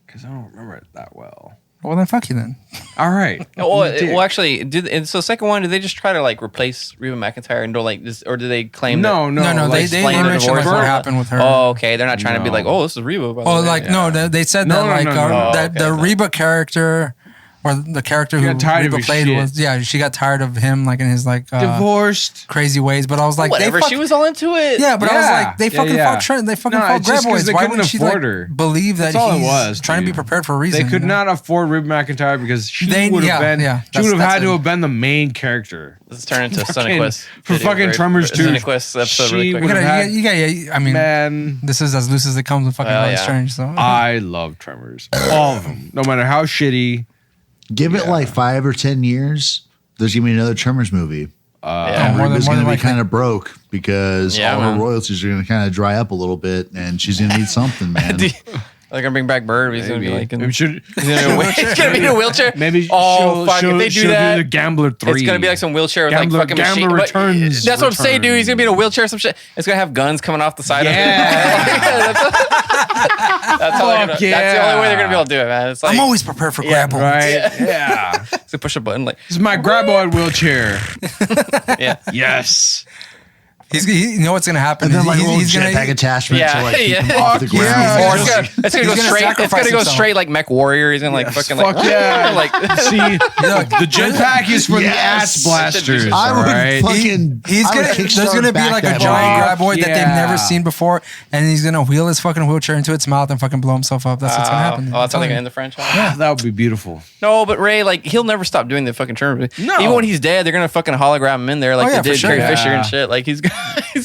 Because I don't remember it that well. Well, then fuck you then. All right. Well, actually, and so second one, did they just try to like replace Reba McEntire and do like this, or did they claim? No. No, like, they explain the mentioned like divorce? what happened with her. Oh, okay. They're not trying to be No. like, oh, this is Reba. by the Oh, way. like Yeah. no, they said No, that no, like no, no. that Oh, the okay. Reba character or the character She who got tired of Reba his played shit. was she got tired of him like in his like divorced. crazy ways. But I was like, Whatever. they fuck, She was all into it. yeah, but I was Yeah. like, they Yeah, fucking yeah. fought Trent. They fucking No, fought it's just 'cause graboids. they Why couldn't wouldn't she afford like her. believe that That's all it he's was, trying to be dude. prepared for a reason? They could you know? not afford Reba McEntire because she would have been. yeah, She would have that's had to it. have been the main character. Let's turn into a Fucking- Cinequest. for video, fucking right? Tremors 2. Cinequest episode She really quick. You would've gotta, had- yeah. I mean, Man, this is as loose as it comes with fucking Well, Life is yeah. Strange. So I love Tremors. All of them. No matter how shitty. give it like 5 or 10 years. There's gonna be another Tremors movie. Yeah. more Reba's than gonna be likely. kind of broke because Yeah, all her man. royalties are gonna kind of dry up a little bit, and she's gonna need something, man. They're gonna bring back Bird. He's gonna be like, Maybe should, he's gonna be in a wheelchair. maybe Oh, fuck! she'll, If they do she'll that, the Gambler 3. it's gonna be like some wheelchair with Gambler- like fucking Gambler machine. but Returns that's what I'm saying, dude. He's gonna be in a return. wheelchair, or some shit. It's gonna have guns coming off the side of it. Yeah. That's how they're gonna, Fuck that's the yeah. only way they're gonna be able to do it, man. It's like I'm always prepared for Yeah. grapple. Right? Yeah. to push a button, like This is my graboid wheelchair. yeah. Yes. You know what's gonna happen? And then like He's- little he's gonna- jetpack attachment Yeah, to like keep yeah. him off the Fuck yeah. ground. Or it's gonna go He's gonna straight. It's sacrifice gonna go himself. straight like Mech Warrior. He's gonna like fucking like Fuck yeah. like See, the jetpack is for Yes. the ass blasters. I would right? fucking. He's I would gonna. There's kickstart gonna be back like a that giant movie. graboid that they've Yeah. never seen before, and he's gonna wheel his fucking wheelchair into its mouth and fucking blow himself up. That's what's gonna happen. Oh, that's how I'm they're telling gonna you. end the franchise. That would be beautiful. No, but Ray, like, he'll never stop doing the fucking Tremors. No. Even when he's dead, they're gonna fucking hologram him in there like Oh, yeah, they for did sure. Carrie Yeah. Fisher and shit. Like he's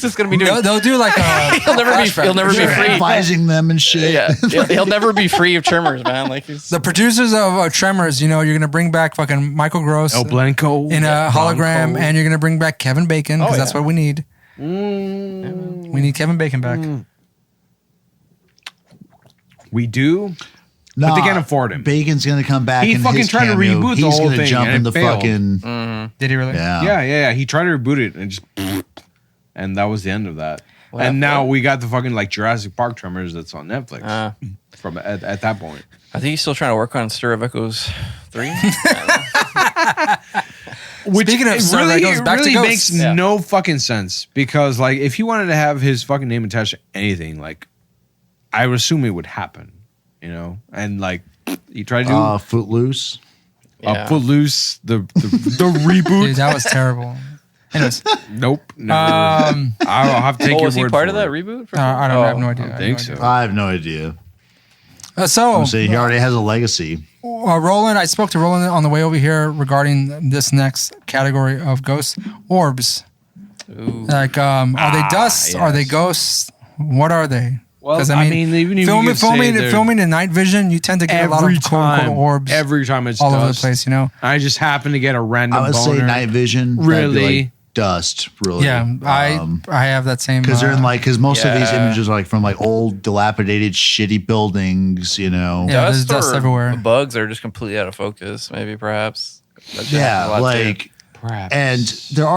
just gonna be doing. They'll do like a. He'll never be free. Advising them and shit. Yeah, he'll never be free of Tremors, man. Like he's. The producers of Tremors, you know, you're gonna bring back fucking Michael Gross El Blanco. in a hologram, Blanco. and you're gonna bring back Kevin Bacon because Oh, that's yeah. what we need. We need Kevin Bacon back. We do. Nah, they can't afford him. Bacon's gonna come back. He in fucking his tried to cameo. reboot the He's whole gonna thing, jump and in it the failed. fucking. Did he really? Yeah. He tried to reboot it and just, and that was the end of that. And now we got the fucking like Jurassic Park Tremors that's on Netflix. From at that point. I think he's still trying to work on Stir of Echoes 3. Which Speaking of it Star, that goes back to really Ghosts. makes Yeah. no fucking sense because like if he wanted to have his fucking name attached to anything, like I would assume it would happen, you know, and like he tried to do Footloose. Yeah. Footloose, the reboot. Dude, that was terrible. Anyways, Nope. Never. I'll have to take Oh, your was he word part for of that it. reboot? I don't I have no I idea. don't I think have no so. I have no idea. idea. So, See, he already has a legacy. Roland, I spoke to Roland on the way over here regarding this next category of ghosts, orbs. Like, are they dust? Are they yes. ghosts? What are they? Well, 'Cause, I mean, even if you could say they're- filming in night vision, you tend to get a lot of quote unquote orbs Every time it's all over the dust. place. You know. I just happen to get a random I would say boner. night vision. that'd be Really? like dust. Really. Yeah, I have that same. Because they're in like, because most of these Yeah. images are like from like old, dilapidated, shitty buildings. You know. Yeah, there's dust or everywhere. Bugs are just completely out of focus, maybe, perhaps. That Yeah, happens a lot, too. like, Perhaps. and there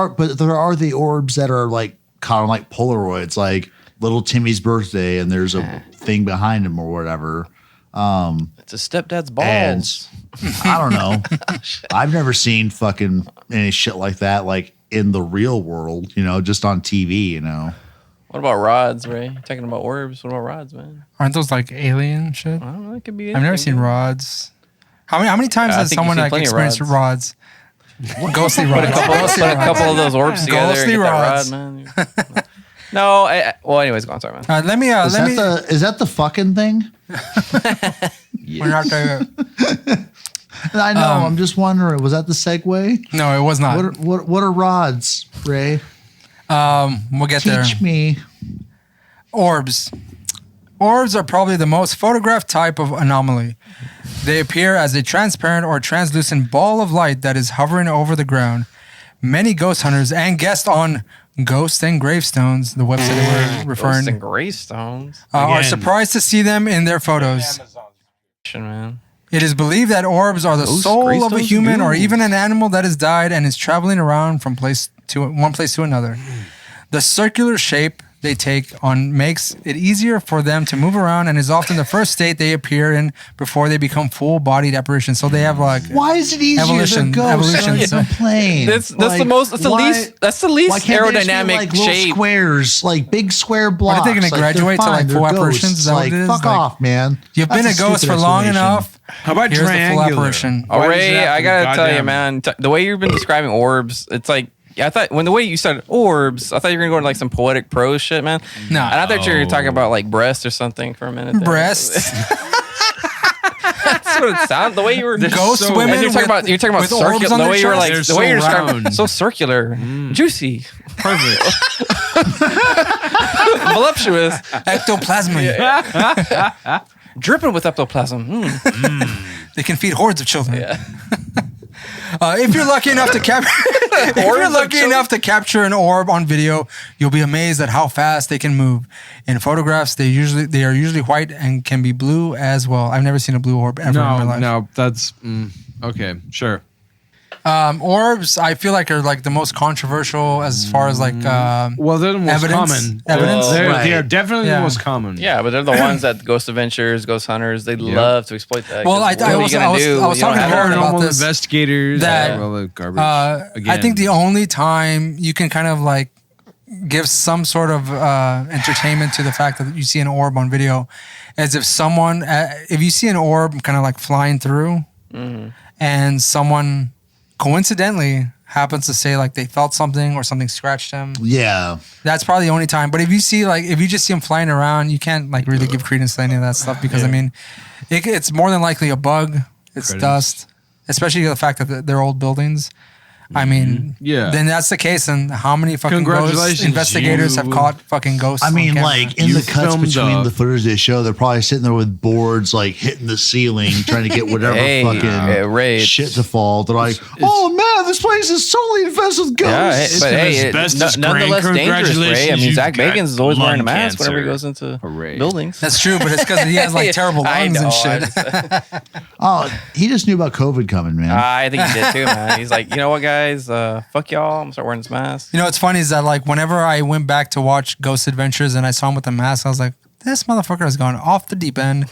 are the orbs that are like kind of like Polaroids, like little Timmy's birthday, and there's a thing behind him or whatever. It's a stepdad's balls. And I don't know. I've never seen fucking any shit like that. Like in the real world, just on TV, What about rods, Ray? You're talking about orbs. What about rods, man? Aren't those like alien shit? I don't know. It could be. I've never seen rods. How many times I has think someone you've seen like plenty of experienced rods? Ghostly Put rods. a couple of those orbs together. Ghostly And get rods. that rod, man. No. Well, anyways, go on. Sorry, man. Let me. Is that the fucking thing? We're not gonna- I know. I'm just wondering. Was that the segue? No, it was not. What are rods, Ray? We'll get there. Teach me. Orbs. Orbs are probably the most photographed type of anomaly. They appear as a transparent or translucent ball of light that is hovering over the ground. Many ghost hunters and guests on Ghosts and Gravestones, the website they were referring, Ghosts and Greystones. are surprised to see them in their photos. Man. It is believed that orbs are the Ghosts, soul of a Greystones, human or ghouls. even an animal that has died and is traveling around from one place to another. The circular shape they take on makes it easier for them to move around and is often the first state they appear in before they become full-bodied apparitions. So they have like Why is it easier? Evolution. They're ghosts. Evolution. I don't complain. That's the most. That's the least. That's the least Why can't they just be aerodynamic like little shape. squares, like big square blocks? Are they gonna Like, graduate they're to, like, fine, full they're apparitions? ghosts. Is that what Like, it is? fuck Like, off, man. You've been That's a ghost stupid for long explanation. enough. How about Here's the full triangular? apparition. Why does it Ray, have to I be gotta tell you, goddamn- man, the way you've been describing orbs, it's like. I thought when the way you started orbs, I thought you were gonna go into like some poetic prose shit, man. No. And I thought you were talking about like breasts or something for a minute. there. Breasts. That's what it sounded. The way you were Ghost so- women And you're talking with- about with orbs circular. on The their way you were chest? like They're the way you're so describing round. so circular, juicy, Perfect. voluptuous, Ectoplasm. dripping with ectoplasm. They can feed hordes of children. If you're lucky enough to capture an orb on video, you'll be amazed at how fast they can move. In photographs, they are usually white and can be blue as well. I've never seen a blue orb ever in my life. No, that's okay. Sure. Orbs, I feel like are like the most controversial as far as like Well, they're the most evidence. common. Evidence. Well, They're, Right. they are definitely Yeah. the most common. Yeah, but they're the ones that Ghost Adventures, Ghost Hunters, they love to exploit that. Well, 'cause I what are was- you gonna I was- do? I was You don't talking have to Roland it. about Paranormal this, investigators. that, well, the garbage. I Again. think the only time you can kind of like give some sort of entertainment to the fact that you see an orb on video is if you see an orb kind of like flying through and someone coincidentally happens to say like they felt something or something scratched them, Yeah. that's probably the only time. But if you just see them flying around, you can't like really give credence to any of that stuff because I mean, it's more than likely a bug. It's Credence. dust, especially the fact that they're old buildings. I mean, Yeah. Then that's the case. And how many fucking ghost Congratulations, investigators have you- caught fucking ghosts? I on mean, camera? like in You the cuts filmed between the footage they show, they're probably sitting there with boards, like hitting the ceiling, trying to get whatever Hey, Ray, it's- shit to fall. They're like, "Oh man, this place is totally infested with Yeah, ghosts." but hey, asbestos nonetheless grain. dangerous, Ray. I Congratulations, mean, Zach you've got Bagans is always wearing a lung mask whenever he cancer. goes into Hooray. buildings. That's true, but it's because he has like terrible I lungs know, and shit. Oh, he just knew about COVID coming, man. I think he did too, man. He's like, you know what, guys? Fuck y'all. I'm gonna start wearing this mask. You know what's funny is that like whenever I went back to watch Ghost Adventures and I saw him with the mask, I was like, this motherfucker has gone off the deep end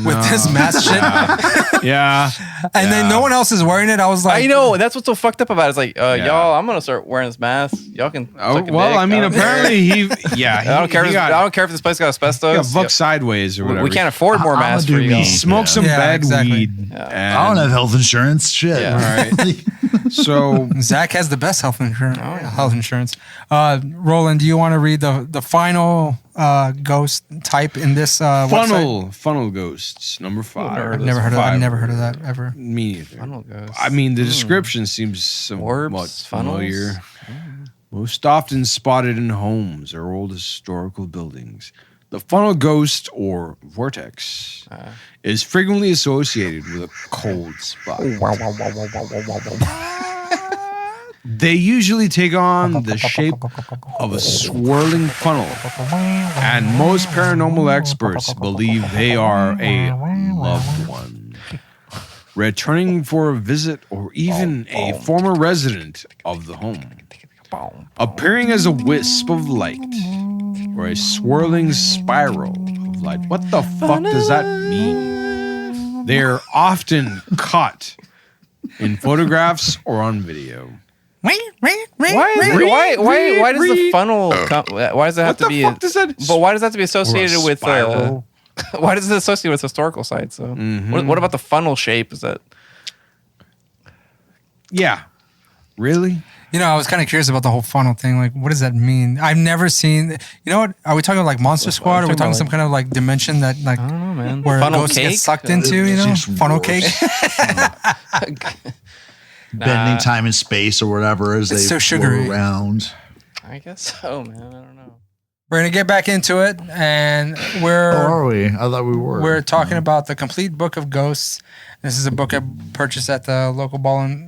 with this mask shit. Yeah. And then no one else is wearing it. I was like, I know. That's what's so fucked up about it. It's like, y'all, I'm gonna start wearing this mask. Y'all can. Oh, suck a well, dick. I mean, don't care. apparently he. Yeah. I don't care. He I got, don't care if this place got he asbestos. got fucked sideways or whatever. We can't afford more I'ma masks do for you. me. He smoked some Yeah, bad exactly. weed. I don't have health insurance. Shit. Yeah. All right. So Zach has the best health insurance. Health insurance. Roland, do you want to read the final ghost type in this website? funnel ghosts number 5. I've never heard of that ever. Me neither. Funnel ghosts. I mean, the description seems somewhat Orbs, familiar. funnels. Most often spotted in homes or old historical buildings. The funnel ghost or vortex is frequently associated with a cold spot. They usually take on the shape of a swirling funnel, and most paranormal experts believe they are a loved one, returning for a visit or even a former resident of the home, appearing as a wisp of light or a swirling spiral of light. What the fuck does that mean? They're often caught in photographs or on video. Why does the funnel come? Why does it have to be? What the fuck does that? But why does that have to be associated with? Spiral? Why does it associate with historical sites? So what about the funnel shape? Is that? Yeah. Really? You know, I was kind of curious about the whole funnel thing. Like, what does that mean? I've never seen. You know what? Are we talking about like Monster Squad? Or are we talking some kind of like dimension that like I don't know, man. where Funnel ghosts cake? get sucked into? You know, Just funnel worse. cake. Bending time and space or whatever as It's they so sugary. float around. I guess so, man. I don't know. We're gonna get back into it, and Or are we? I thought we were. we're talking about the complete book of ghosts. This is a book I purchased at the local Barnes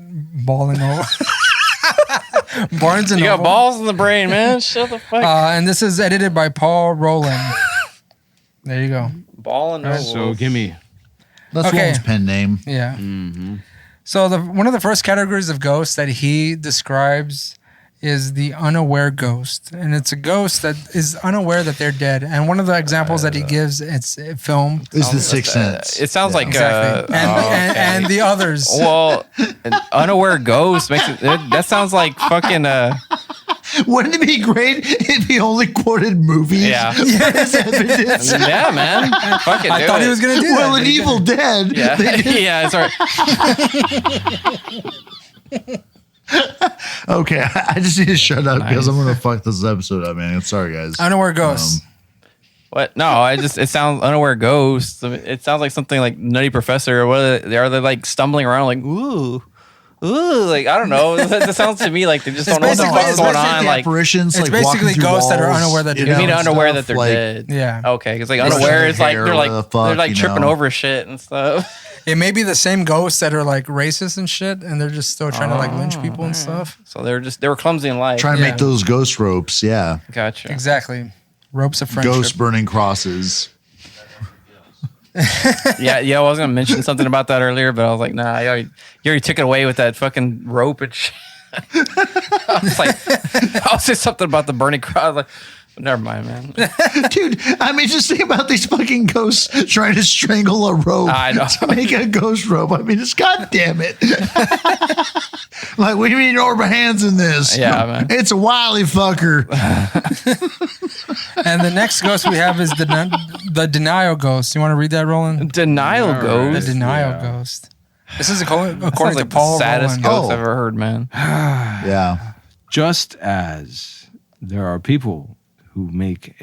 and You got Noble. balls in the brain, man. Shut the fuck. And this is edited by Paul Roland. There you go. Ball and no. So give me. That's Okay. Roland's pen name. Yeah. So one of the first categories of ghosts that he describes is the unaware ghost, and it's a ghost that is unaware that they're dead. And one of the examples that he gives, it's film. Is the Sixth Sense. It sounds like Exactly. And the others. well, an unaware ghost makes it. That sounds like fucking. Wouldn't it be great if he only quoted movies? Yeah. as evidence? Yeah, man. Fucking. I thought he was gonna do that. Well, but in he Evil Dead. Yeah, yeah. Sorry. Okay, I just need to shut up because I'm gonna fuck this episode up, man. Sorry, guys. Unaware ghosts. What? No, it sounds unaware ghosts. I mean, it sounds like something like Nutty Professor or what are they like stumbling around like ooh, like I don't know. That sounds to me like they just don't know what the basically- fuck's it's going basically on. The Like apparitions, it's like walking basically through ghosts that are walls, unaware that you they're you mean know, unaware stuff, that they're like, dead? Yeah. Okay, because like Brushing unaware their is like hair, they're like whatever the fuck, they're like you tripping know? over shit and stuff. It may be the same ghosts that are like racist and shit, and they're just still trying to like lynch people and stuff. So they were clumsy in life. Trying to Yeah. make those ghost ropes. Yeah, Gotcha. Exactly. Ropes of friendship. ghost burning crosses. Yeah. I was gonna mention something about that earlier, but I was like, nah, you already took it away with that fucking rope and shit. I was like, I'll say something about the burning cross. Like, never mind, man. Dude, I mean, just think about these fucking ghosts trying to strangle a rope I know. to make a ghost rope. I mean, it's goddamn it. Like, what do you mean your hands in this? Yeah, man. It's a wily fucker. And the next ghost we have is the denial ghost. You want to read that, Roland? Denial All right. The ghost. denial Yeah. ghost. This is according Sounds to like Paul the saddest Roland. ghost Oh. I've ever heard, man. Yeah. Just as there are people who make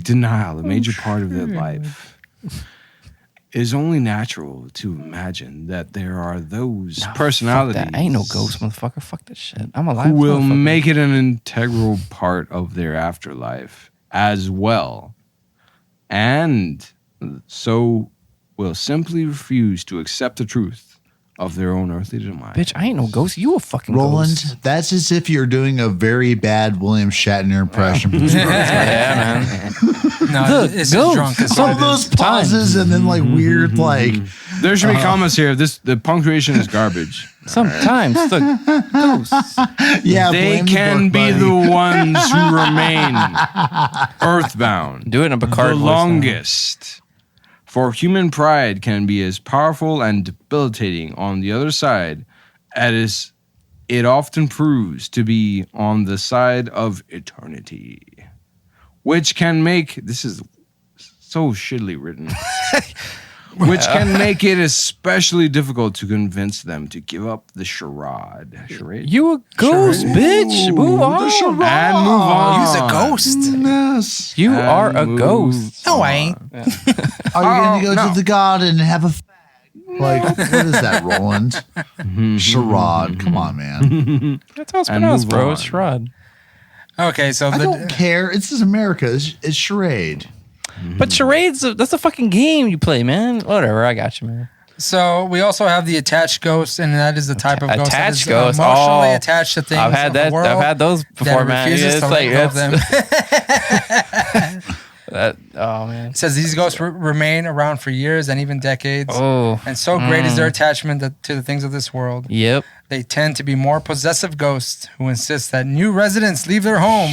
denial a major part of their life, it is only natural to imagine that there are those personalities Fuck that. I ain't no ghost, motherfucker. Fuck that shit. I'm alive. who will motherfucker. make it an integral part of their afterlife as well, and so will simply refuse to accept the truth of their own earthly demise. Bitch, I ain't no ghost. You a fucking Roland, ghost. that's as if you're doing a very bad William Shatner impression. Yeah, man. No, it's just ghost. drunk. It's All what it those is. pauses and then like weird, like, There should be comments here. The punctuation is garbage. Sometimes the ghosts. yeah, They blame the can book, be buddy. the ones who remain earthbound Do it in a Picard the voice now. longest. For human pride can be as powerful and debilitating on the other side as it often proves to be on the side of eternity, which can make this is so shittily written. Which can make it especially difficult to convince them to give up the charade. You a ghost, bitch. Move on. And move on. Use a ghost. Yes. You And are a move ghost. No, I ain't. Are you going to go no. to the garden and have a fag? Like, what is that, Roland? Charade. Come on, man. That's how it's And pronounced, move bro. on. It's Shrod. Okay, so I don't care. This is America. It's charade. But charades, that's a fucking game you play, man. Whatever, I got you, man. So we also have the attached ghost, and that is the type of ghost that Attached is ghost. emotionally Oh, attached to things. I've had of the that. world I've had those that before, man. refuses Yeah, to let go of them. Oh man. It says these ghosts remain around for years and even decades. Oh. And so great is their attachment to the things of this world. Yep. They tend to be more possessive ghosts who insist that new residents leave their home.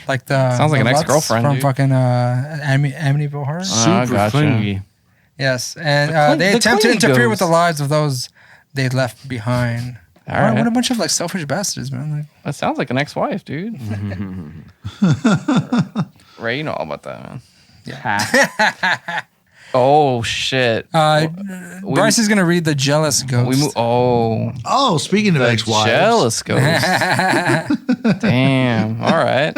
Like the Sounds like the an Lutz ex-girlfriend, from dude. fucking Amityville Horror. Super gotcha. clingy. Yes, and they the attempt to clingy interfere with ghost. the lives of those they left behind. All right. What a bunch of like selfish bastards, man. Like, That sounds like an ex-wife, dude. Ray, you know all about that, man. Oh shit. Bryce is gonna read the jealous ghost. Oh, speaking of the ex-wives. jealous ghost. Damn. All right.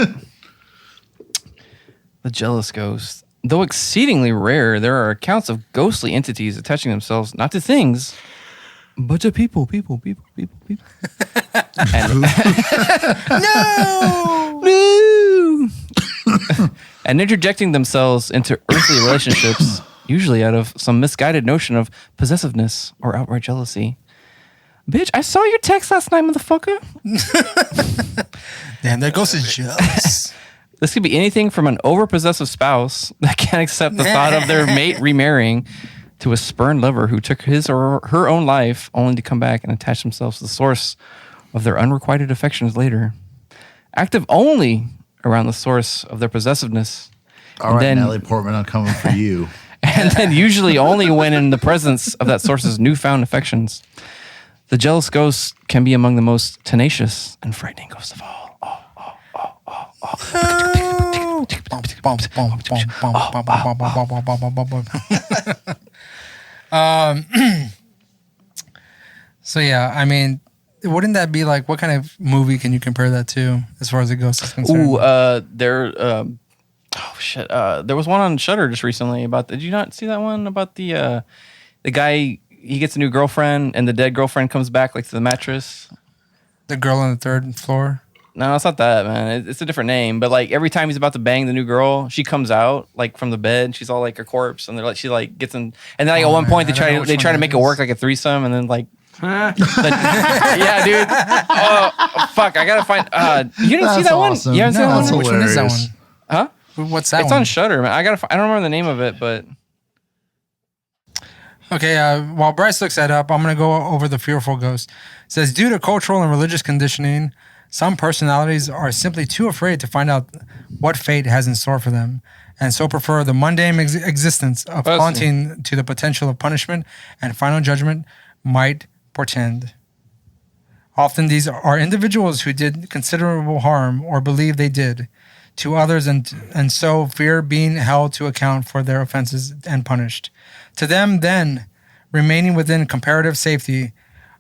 The jealous ghost. Though exceedingly rare, there are accounts of ghostly entities attaching themselves not to things, but to people. And, no. And interjecting themselves into earthly relationships, usually out of some misguided notion of possessiveness or outright jealousy. Bitch, I saw your text last night, motherfucker. Damn, that ghost is jealous. This could be anything from an overpossessive spouse that can't accept the thought of their mate remarrying to a spurned lover who took his or her own life only to come back and attach themselves to the source of their unrequited affections later. Active only around the source of their possessiveness. All right, then, Natalie Portman, I'm coming for you. And then usually only when in the presence of that source's newfound affections. The jealous ghost can be among the most tenacious and frightening ghosts of all. So yeah, I mean, wouldn't that be like, what kind of movie can you compare that to as far as the ghost is concerned? There was one on Shudder just recently about. Did you not see that one about the guy? He gets a new girlfriend, and the dead girlfriend comes back like to the mattress. The girl on the third floor. No, it's not that, man. It's a different name. But like every time he's about to bang the new girl, she comes out like from the bed. And she's all like a corpse, and they're like she like gets in. And then like at one point they try to make it work like a threesome, and then like. Yeah, dude. Oh fuck! I gotta find. You didn't see that awesome. one? You haven't seen that one? Which one is that one? Huh? What's that It's one? on Shudder, man. I don't remember the name of it, but Okay, while Bryce looks that up, I'm going to go over the fearful ghost. It says, due to cultural and religious conditioning, some personalities are simply too afraid to find out what fate has in store for them, and so prefer the mundane existence of haunting to the potential of punishment and final judgment might portend. Often these are individuals who did considerable harm or believe they did to others and so fear being held to account for their offenses and punished. To them, then, remaining within comparative safety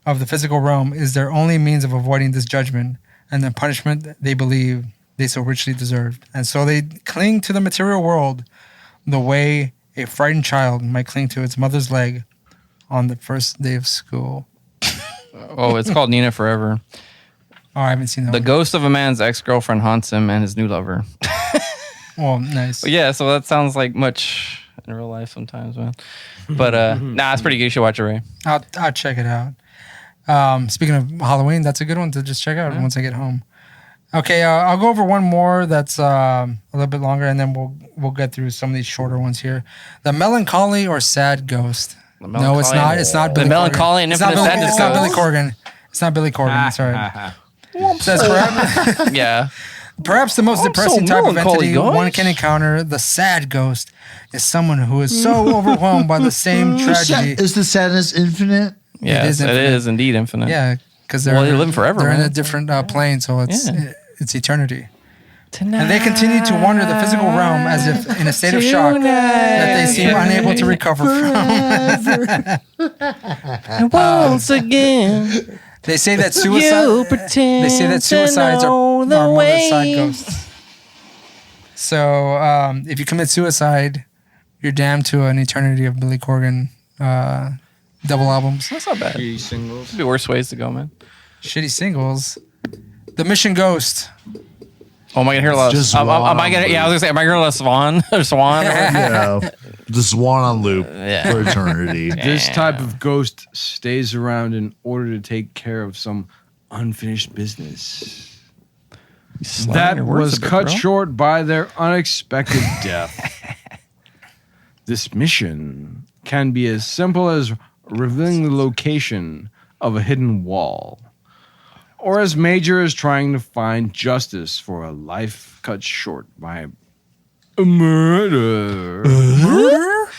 of the physical realm is their only means of avoiding this judgment and the punishment they believe they so richly deserved. And so they cling to the material world the way a frightened child might cling to its mother's leg on the first day of school. oh, it's called Nina Forever. Oh, I haven't seen that The one. ghost of a man's ex-girlfriend haunts him and his new lover. Well, nice. But yeah, so that sounds like much in real life sometimes, man. But nah, it's pretty good. You should watch it, Ray. I'll check it out. Speaking of Halloween, that's a good one to just check out once I get home. Okay, I'll go over one more that's a little bit longer, and then we'll get through some of these shorter ones here. The melancholy or sad ghost. No, it's not. It's not Billy The melancholy Corgan. and It's not infinite Billy, sadness it's not Billy ghost. Corgan. It's not Billy Corgan. That's all right. It says perhaps the most depressing type of melancholy, entity guys. one can encounter, the sad ghost, is someone who is so overwhelmed by the same tragedy. Is the sadness infinite? Yes, it is indeed infinite. Yeah, because Well, they're living forever, They're in man. a different plane, so it's Yeah. it's eternity. And they continue to wander the physical realm as if in a state of shock that they seem unable to recover from. Once again, They say that suicides are more than side ghosts. So if you commit suicide, you're damned to an eternity of Billy Corgan double albums. that's not bad. Shitty singles. Could be worse ways to go, man. Shitty singles. The Mission Ghost. Oh, am I gonna hear less? Just Am Swan I gonna? on Yeah, I was gonna say, am I gonna hear less Swan or Swan? The swan on loop Yeah. for eternity. This type of ghost stays around in order to take care of some unfinished business that was cut short by their unexpected death. This mission can be as simple as revealing the location of a hidden wall, or as major as trying to find justice for a life cut short by a murder.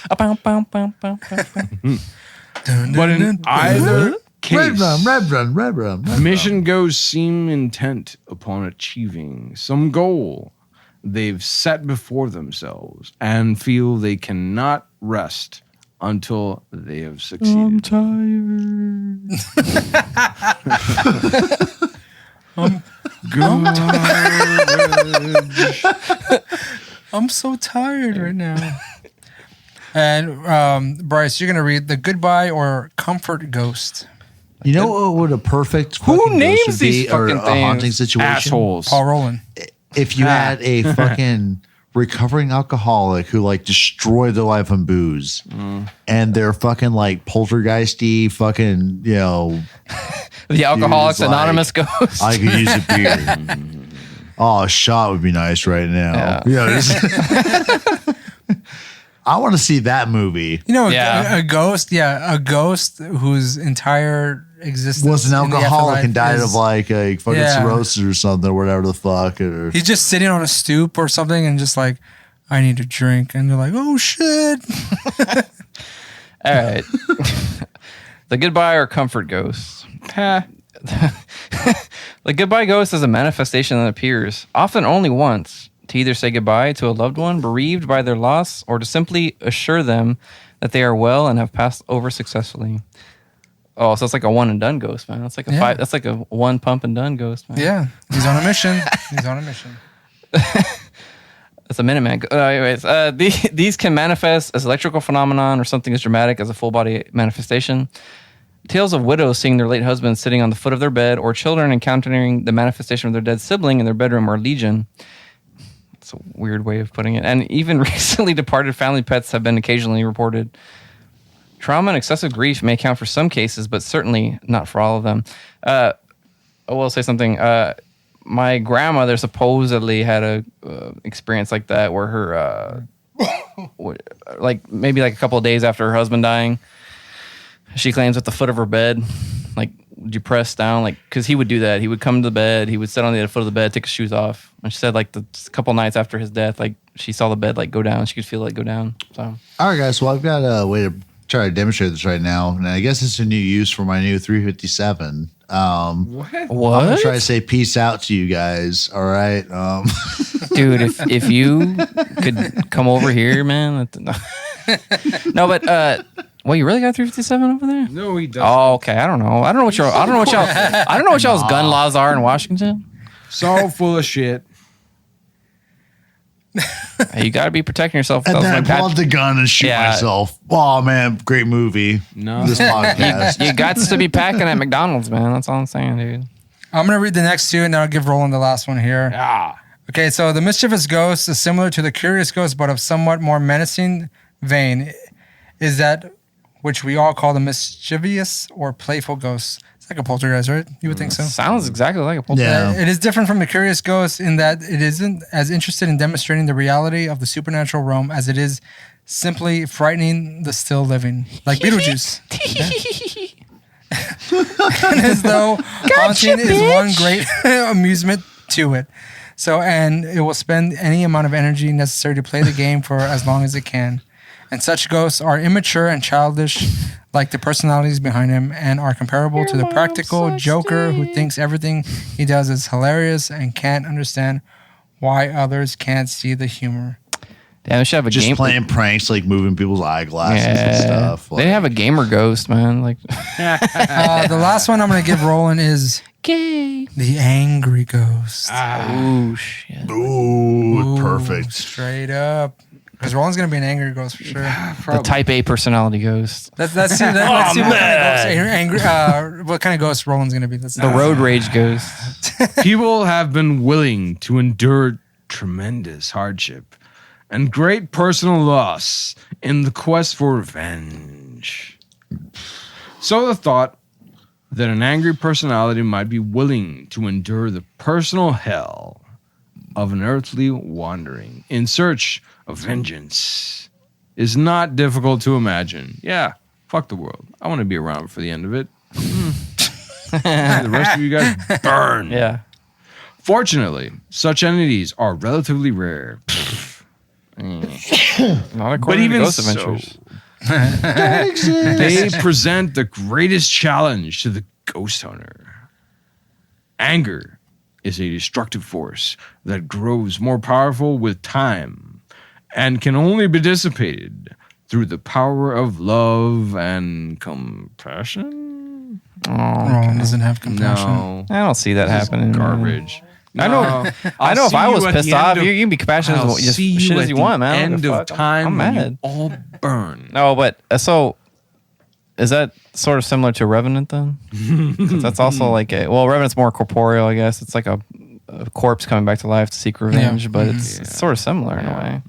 But in either case, Red rum. mission ghosts seem intent upon achieving some goal they've set before themselves and feel they cannot rest until they have succeeded. I'm tired. I'm so tired right now. And Bryce, you're gonna read the goodbye or comfort ghost. You know what would a perfect Who fucking names ghost would be, these or fucking a haunting things? situation? Assholes. Paul Roland. If you had a fucking recovering alcoholic who like destroyed their life on booze, and they're fucking like poltergeisty, fucking The Alcoholics like, Anonymous ghost. I could use a beer. Oh, a shot would be nice right now. I want to see that movie. You know, Yeah. a ghost. Yeah, a ghost whose entire existence Was an in the alcoholic afterlife and died is- of like a fucking Yeah. cirrhosis or something, or whatever the fuck. Or He's just sitting on a stoop or something and just like, I need a drink. And they're like, oh shit. All right. The goodbye or comfort ghost. The goodbye ghost is a manifestation that appears, often only once, to either say goodbye to a loved one bereaved by their loss or to simply assure them that they are well and have passed over successfully. Oh, so it's like a one and done ghost, man. That's like a Yeah. five. That's like a one pump and done ghost, man. Yeah, he's on a mission. He's on a mission. It's a Minuteman. Anyways, these can manifest as electrical phenomenon or something as dramatic as a full body manifestation. Tales of widows seeing their late husband sitting on the foot of their bed, or children encountering the manifestation of their dead sibling in their bedroom are legion. It's a weird way of putting it. And even recently departed family pets have been occasionally reported. Trauma and excessive grief may account for some cases, but certainly not for all of them. I will say something. My grandmother supposedly had a experience like that where her, maybe like a couple of days after her husband dying, she claims at the foot of her bed, like depressed down, like because he would do that. He would come to the bed, he would sit on the foot of the bed, take his shoes off. And she said like the couple nights after his death, like she saw the bed like go down. She could feel it go down. So all right, guys. Well, I've got a way to try to demonstrate this right now, and I guess it's a new use for my new 357. what? I'm gonna try to say peace out to you guys. All right, Dude, if you could come over here, man. No, but well, you really got 357 over there? No, he doesn't. Oh, okay. I don't know what y'all's gun laws are in Washington. It's all full of shit. Hey, you got to be protecting yourself. and then I Like pull out that. the gun and shoot Yeah. myself. Oh man, great movie. No. This podcast. You got to be packing at McDonald's, man. That's all I'm saying, dude. I'm going to read the next two and then I'll give Roland the last one here. Ah. Okay, so the mischievous ghost is similar to the curious ghost, but of somewhat more menacing vein. Is that which we all call the mischievous or playful ghost? It's like a poltergeist, right? You would think so. Sounds exactly like a poltergeist. Yeah. It is different from the curious ghost in that it isn't as interested in demonstrating the reality of the supernatural realm as it is simply frightening the still living, like Beetlejuice. And as though haunting is one great amusement to it. So, and it will spend any amount of energy necessary to play the game for as long as it can. And such ghosts are immature and childish, like the personalities behind him, and are comparable to the practical joker who thinks everything he does is hilarious and can't understand why others can't see the humor. Damn, they should have a Just game. playing pranks, like moving people's eyeglasses and stuff. They have a gamer ghost, man. Like The last one I'm going to give Roland is gay. the angry ghost. Oh shit. Ooh, perfect. Straight up. Because Roland's going to be an angry ghost for sure. The type A personality ghost. Let's see what kind of ghost, what kind of ghost Roland's going to be. The road rage ghost. People have been willing to endure tremendous hardship and great personal loss in the quest for revenge. So the thought that an angry personality might be willing to endure the personal hell of an earthly wandering in search of vengeance is not difficult to imagine. Yeah, fuck the world. I want to be around for the end of it. The rest of you guys burn. Yeah. Fortunately, such entities are relatively rare. Not according But even to Ghost so, Adventures. Don't exist. They present the greatest challenge to the ghost hunter. Anger is a destructive force that grows more powerful with time and can only be dissipated through the power of love and compassion. Roland doesn't have compassion. No, I don't see that happening. garbage. I know. I know. If I was pissed off, you can be compassionate I'll as see shit you as at you the want, man. End of time, I'm when mad. you all burn. No, but so is that sort of similar to Revenant then? 'Cause that's also like Revenant's more corporeal, I guess. It's like a corpse coming back to life to seek revenge, but it's sort of similar in a way.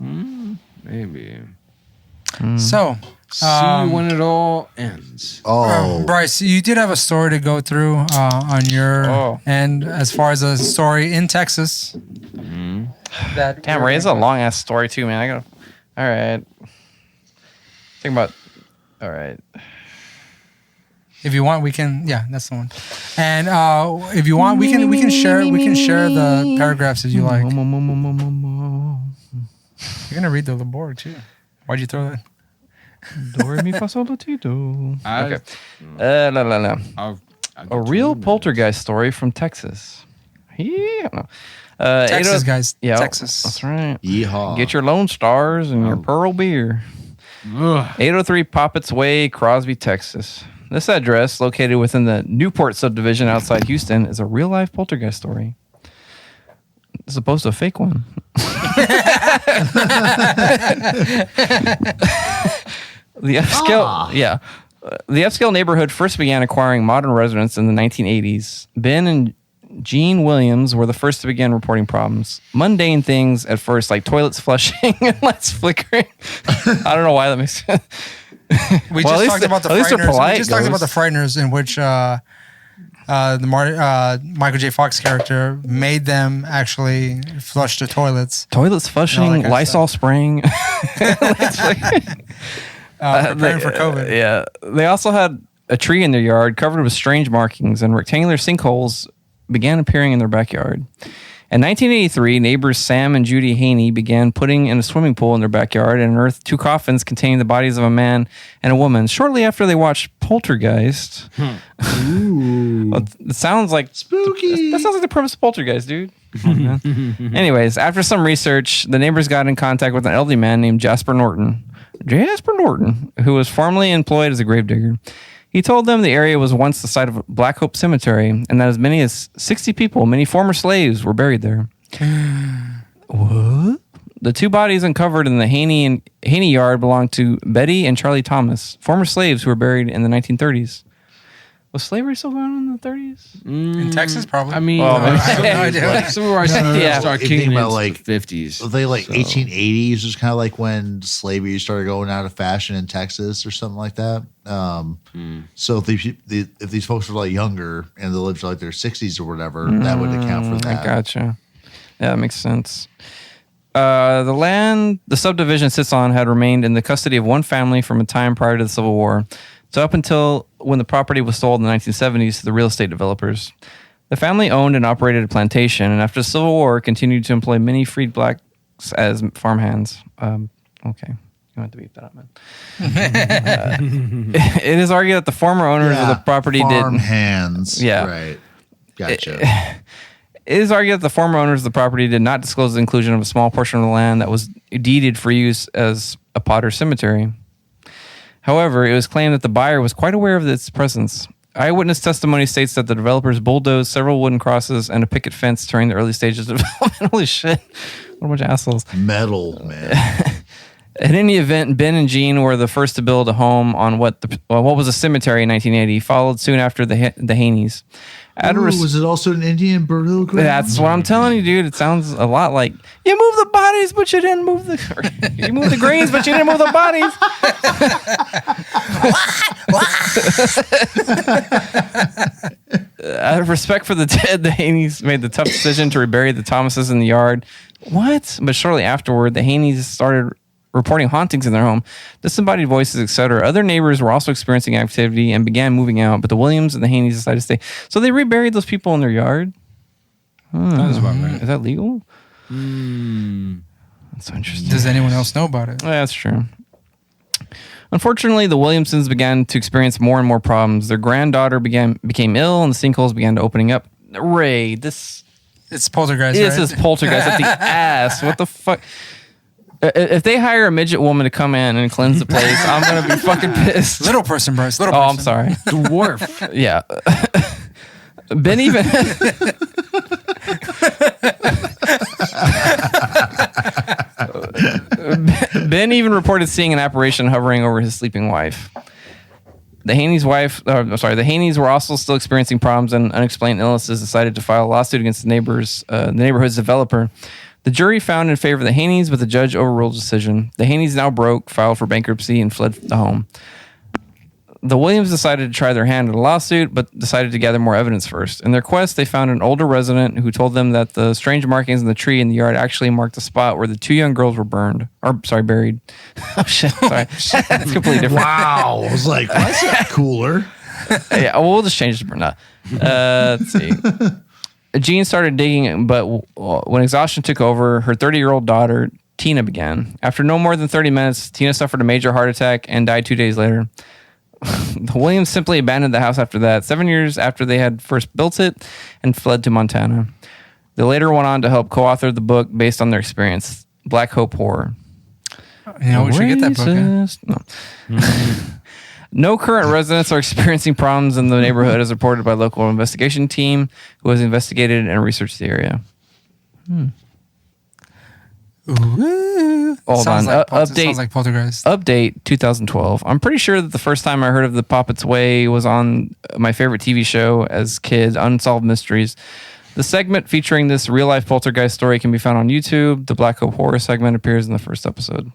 Maybe. So, See you when it all ends. Oh, Bryce, you did have a story to go through on your Oh. end as far as a story in Texas. That Damn, Ray, it's a long ass story too, man. I gotta. All right. Think about. All right. If you want, we can. Yeah, that's the one. And if you want, we can share the paragraphs if you like. You're gonna read the board too. Why'd you throw that? Do re mi fa sol la ti do. I- Okay. La la la. I'll A real poltergeist story from Texas. Yeah. Texas, guys. Yeah, Texas. That's right. yeehaw. Get your Lone Stars and your Pearl beer. Ugh. 803 Poppets Way, Crosby, Texas. This address, located within the Newport subdivision outside Houston, is a real-life poltergeist story. As opposed to a fake one. The upscale, the upscale neighborhood first began acquiring modern residents in the 1980s. Ben and Gene Williams were the first to begin reporting problems. Mundane things at first, like toilets flushing and lights flickering. I don't know why that makes sense. We Well, at just least talked the- about the at least they're frighteners. We polite, just talked about the ghosts. frighteners in which the Michael J. Fox character made them actually flush the toilets, Toilets flushing, kind of Lysol spraying. preparing for COVID. Yeah. They also had a tree in their yard covered with strange markings, and rectangular sinkholes began appearing in their backyard. In 1983, neighbors Sam and Judy Haney began putting in a swimming pool in their backyard and unearthed 2 coffins containing the bodies of a man and a woman shortly after they watched Poltergeist. Well, it sounds like Spooky. That sounds like the premise of Poltergeist, dude. Come on, man. Anyways, after some research, the neighbors got in contact with an elderly man named Jasper Norton, who was formerly employed as a gravedigger. He told them the area was once the site of Black Hope Cemetery and that as many as 60 people, many former slaves, were buried there. What? The 2 bodies uncovered in the Haney yard belonged to Betty and Charlie Thomas, former slaves who were buried in the 1930s. Was slavery still going on in the 30s? In Texas, probably. I mean, Well, maybe- I have no idea. Civil Rights Yeah. start You think kicking about, in like, the 50s. They like so. 1880s was kind of like when slavery started going out of fashion in Texas or something like that. So if these folks were like younger and they lived to like their 60s or whatever, that would account for that. I gotcha. Yeah, that makes sense. The land the subdivision sits on had remained in the custody of one family from a time prior to the Civil War. So up until when the property was sold in the 1970s to the real estate developers. The family owned and operated a plantation, and after the Civil War, continued to employ many freed blacks as farmhands. Okay. You have to beat that up, man. It is argued that the former owners of the property farm did... hands. Yeah. Right. Gotcha. It is argued that the former owners of the property did not disclose the inclusion of a small portion of the land that was deeded for use as a Potter cemetery. However, it was claimed that the buyer was quite aware of its presence. Eyewitness testimony states that the developers bulldozed several wooden crosses and a picket fence during the early stages of development. Holy shit. What a bunch of assholes. Metal, man. At any event, Ben and Jean were the first to build a home on what was a cemetery in 1980, followed soon after the Haneys. Ooh, was it also an Indian burial ground? That's what I'm telling you, dude. It sounds a lot like you moved the bodies, but you didn't move the. You moved the grains, but you didn't move the bodies. Out of respect for the dead, the Haneys made the tough decision to rebury the Thomases in the yard. What? But shortly afterward, the Haneys started reporting hauntings in their home, disembodied voices, etc. Other neighbors were also experiencing activity and began moving out, but the Williams and the Haneys decided to stay. So they reburied those people in their yard? That's about right. Is that legal? That's so interesting. Does anyone else know about it? Yeah, that's true. Unfortunately, the Williamsons began to experience more and more problems. Their granddaughter became ill, and the sinkholes began to opening up. Ray, It's poltergeist, this right? is poltergeist at the ass. What the fuck? If they hire a midget woman to come in and cleanse the place, I'm gonna be fucking pissed. Little person, Bryce. Little Oh, person. I'm sorry. Dwarf. Yeah. Ben even Ben even reported seeing an apparition hovering over his sleeping wife. The Haney's were also still experiencing problems and unexplained illnesses. Decided to file a lawsuit against the neighborhood's developer. The jury found in favor of the Haney's, but the judge overruled the decision. The Haney's now broke, filed for bankruptcy, and fled the home. The Williams decided to try their hand at a lawsuit, but decided to gather more evidence first. In their quest, they found an older resident who told them that the strange markings in the tree in the yard actually marked the spot where the two young girls were buried. Oh, shit. Sorry. That's completely different. Wow. I was like, why is that cooler? Yeah, we'll just change it for now. Let's see. Jean started digging, but when exhaustion took over, her 30-year-old daughter, Tina, began. After no more than 30 minutes, Tina suffered a major heart attack and died 2 days later. The Williams simply abandoned the house after that, 7 years after they had first built it, and fled to Montana. They later went on to help co-author the book based on their experience, Black Hope Horror. You know, we should get that book. No. No current residents are experiencing problems in the neighborhood, as reported by local investigation team who has investigated and researched the area. Ooh. Hold Sounds on. like Update. Sounds like poltergeist. Update 2012. I'm pretty sure that the first time I heard of the Poppet's Way was on my favorite TV show as kid, Unsolved Mysteries. The segment featuring this real-life poltergeist story can be found on YouTube. The Black Hope Horror segment appears in the first episode.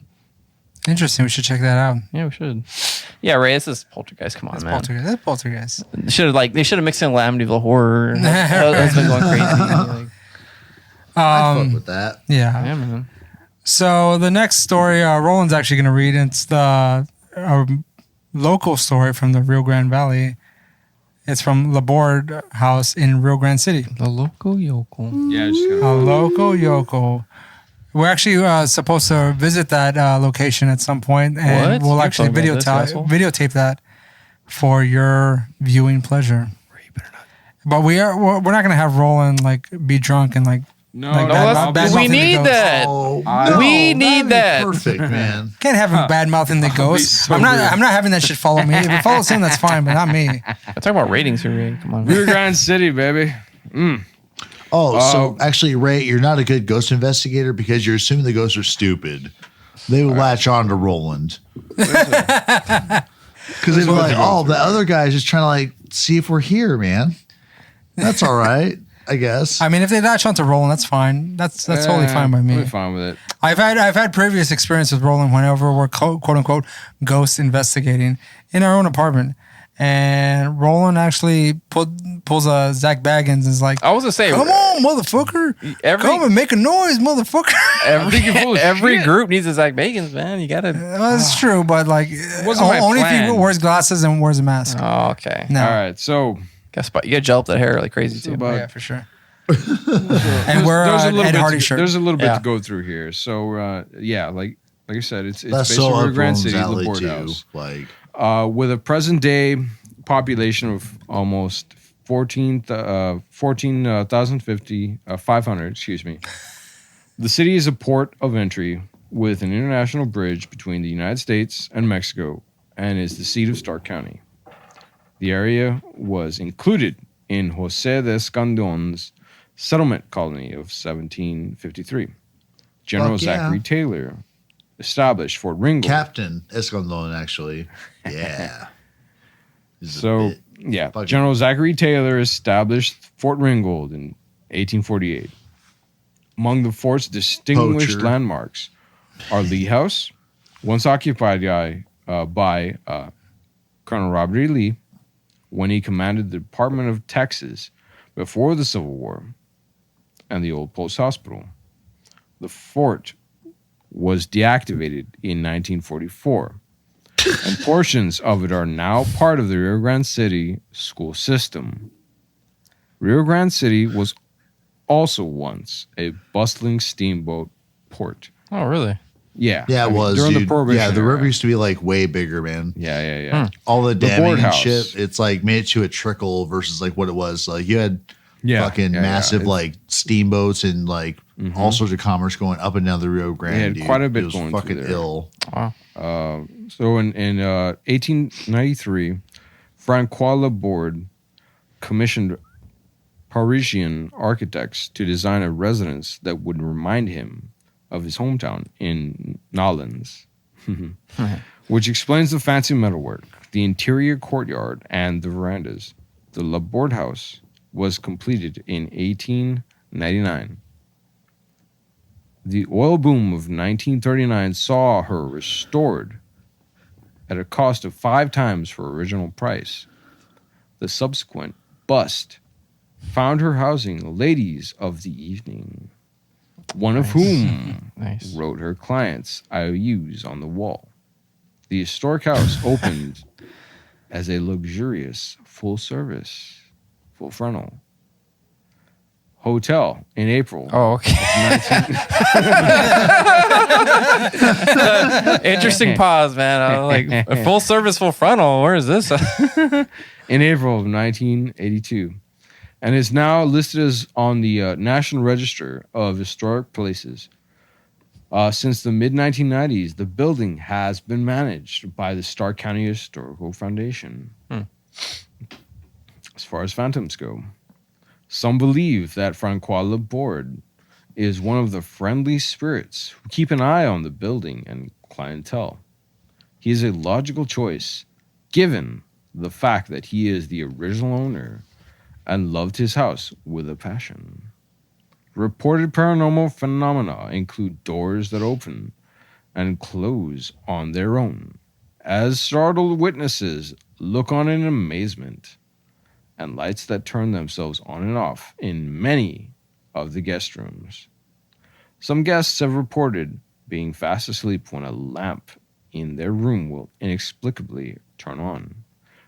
Interesting. We should check that out. Yeah, we should. Yeah, Ray, this is poltergeist. Come on, That's man. poltergeist. That's poltergeist. They should have mixed in Amityville Horror. That's been going crazy. I fuck with that. Yeah. Yeah, man. So the next story, Roland's actually going to read. It's the local story from the Rio Grande Valley. It's from Laborde House in Rio Grande City. The local yokel. Yeah, just A gonna, local yoko. We're actually supposed to visit that location at some point, and What? we'll You're actually talking about this, asshole? videotape that for your viewing pleasure. But we're not going to have Roland like be drunk and like no, Like no, bad that's, mouth- bad this- mouth we in the need ghost. that. Oh, We need that'd be that. Perfect, man. can't have him bad mouthing the ghost. so I'm not rude. I'm not having that shit follow me. If it follows him, that's fine, but not me. I'm talking about ratings here, Ray. Come on. Rio Grande City, baby. Oh, so actually, Ray, you're not a good ghost investigator because you're assuming the ghosts are stupid. They would latch on to Roland. Because they'd be like, oh, the other guy's just trying to like see if we're here, man. That's all right, I guess. I mean, if they latch onto Roland, that's fine. That's totally fine by me. We're fine with it. I've had previous experience with Roland whenever we're quote unquote ghost investigating in our own apartment, and Roland actually pulls a Zach Baggins and is like, I was gonna say, "Come on, motherfucker! Come and make a noise, motherfucker!" every group needs a Zach Bagans, man. You gotta. Well, that's true, but like wasn't my only if plan. he wears glasses and wears a mask. Oh, okay. No, All right, so You gotta gel up that hair like crazy too. about- yeah, for sure. And we're there's a Ed little Hardy bit. shirt. There's a little bit Yeah. to go through here. So yeah, like I said, it's That's based so in Rio up Grande Roland's City, alley Laborde too. House, Like, with a present day population of almost 500. Excuse me. The city is a port of entry with an international bridge between the United States and Mexico, and is the seat of Stark County. The area was included in José de Escandon's settlement colony of 1753. General Fuck yeah. Zachary Taylor established Fort Ringgold. Captain Escondón, actually. Yeah. He's a So, bit- yeah, Fucking- General Zachary Taylor established Fort Ringgold in 1848. Among the fort's distinguished Poacher. landmarks are Lee House, once occupied by Colonel Robert E. Lee when he commanded the Department of Texas before the Civil War, and the old post hospital. The fort was deactivated in 1944, and portions of it are now part of the Rio Grande City school system. Rio Grande City was also once a bustling steamboat port. Oh, really? Yeah. Yeah, it was. During the Dude. Prohibition Yeah, the era. river used to be like way bigger, man. Yeah. All the damming and boardhouse. shit, it's like made it to a trickle versus like what it was. Like you had Yeah. fucking massive like steamboats and like all sorts of commerce going up and down the Rio Grande. They had dude. quite a bit it was going through fucking there. ill. So in 1893, Francois Laborde commissioned Parisian architects to design a residence that would remind him of his hometown in Nolens, which explains the fancy metalwork, the interior courtyard, and the verandas. The Laborde house was completed in 1899. The oil boom of 1939 saw her restored at a cost of 5 times her original price. The subsequent bust found her housing ladies of the evening, one of whom wrote her clients' IOUs on the wall. The historic house opened as a luxurious full-service, full-frontal hotel in April. Oh, okay. Interesting pause, man. I was like, a full service, full frontal. Where is this? In April of 1982, and is now listed as on the National Register of Historic Places. Since the mid-1990s, the building has been managed by the Stark County Historical Foundation. As far as phantoms go, some believe that Francois Laborde is one of the friendly spirits who keep an eye on the building and clientele. He is a logical choice, given the fact that he is the original owner and loved his house with a passion. Reported paranormal phenomena include doors that open and close on their own, as startled witnesses look on in amazement, and lights that turn themselves on and off in many of the guest rooms. Some guests have reported being fast asleep when a lamp in their room will inexplicably turn on.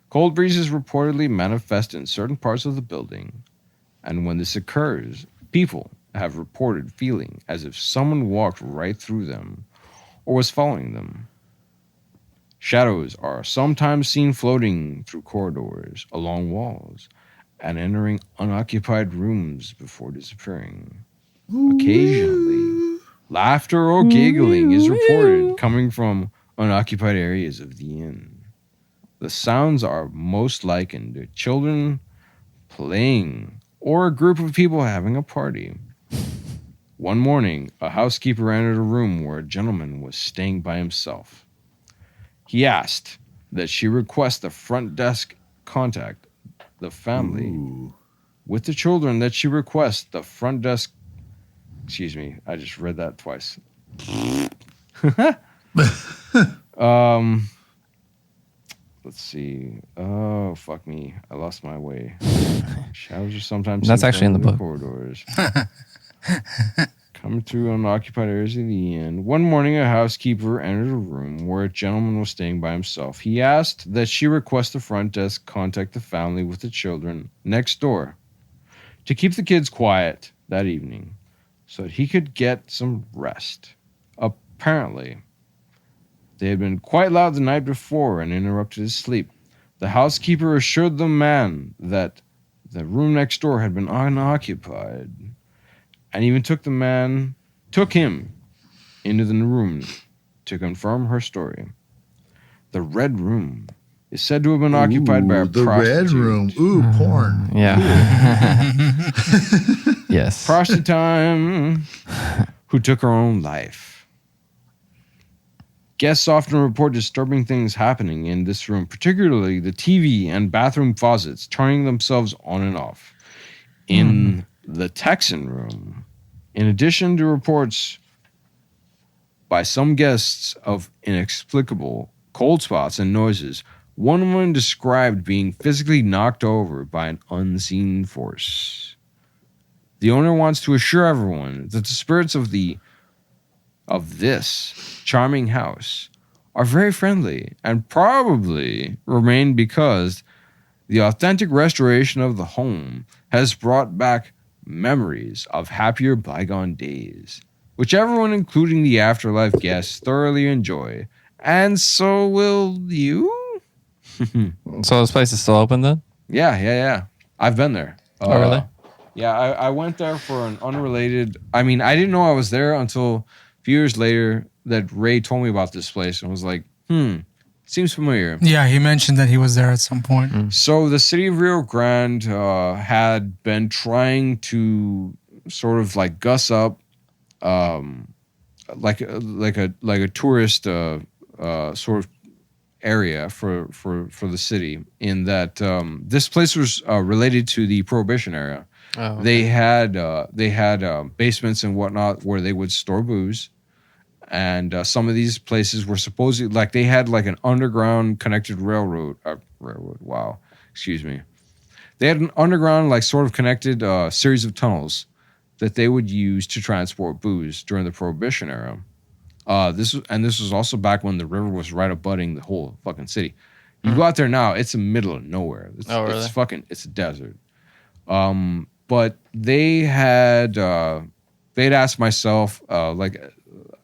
Cold breezes reportedly manifest in certain parts of the building, and when this occurs, people have reported feeling as if someone walked right through them or was following them. Shadows are sometimes seen floating through corridors, along walls, and entering unoccupied rooms before disappearing. Occasionally, laughter or giggling is reported coming from unoccupied areas of the inn. The sounds are most likened to children playing or a group of people having a party. One morning, a housekeeper entered a room where a gentleman was staying by himself. He asked that she request the front desk contact the family with the children, that she request the front desk. Excuse me, I just read that twice. Let's see. Oh, fuck me. I lost my way. Shadows are sometimes That's seen actually in the book. Corridors. Coming through unoccupied areas of the inn. One morning, a housekeeper entered a room where a gentleman was staying by himself. He asked that she request the front desk contact the family with the children next door to keep the kids quiet that evening so that he could get some rest. Apparently, they had been quite loud the night before and interrupted his sleep. The housekeeper assured the man that the room next door had been unoccupied, and even took him into the room to confirm her story. The Red Room is said to have been occupied by a the prostitute. Red Room. Ooh, porn. Yeah. Yes. Prostitute who took her own life. Guests often report disturbing things happening in this room, particularly the TV and bathroom faucets turning themselves on and off. In the Texan room, in addition to reports by some guests of inexplicable cold spots and noises, one woman described being physically knocked over by an unseen force. The owner wants to assure everyone that the spirits of this charming house are very friendly and probably remain because the authentic restoration of the home has brought back memories of happier bygone days which everyone, including the afterlife guests, thoroughly enjoy. And so will you? So this place is still open then? Yeah. I've been there. Oh, really? Yeah, I went there for an unrelated. I mean, I didn't know I was there until a few years later that Ray told me about this place and was like, seems familiar. Yeah, he mentioned that he was there at some point. So the city of Rio Grande had been trying to sort of like guss up, like a tourist sort of area for the city. In that this place was related to the Prohibition era. Oh, okay. They had basements and whatnot where they would store booze. And some of these places were supposedly like they had like an underground connected railroad. Wow, excuse me. They had an underground like sort of connected series of tunnels that they would use to transport booze during the Prohibition era. This was also back when the river was right abutting the whole fucking city. You go out there now, it's in the middle of nowhere. Really? It's a desert. But they'd asked myself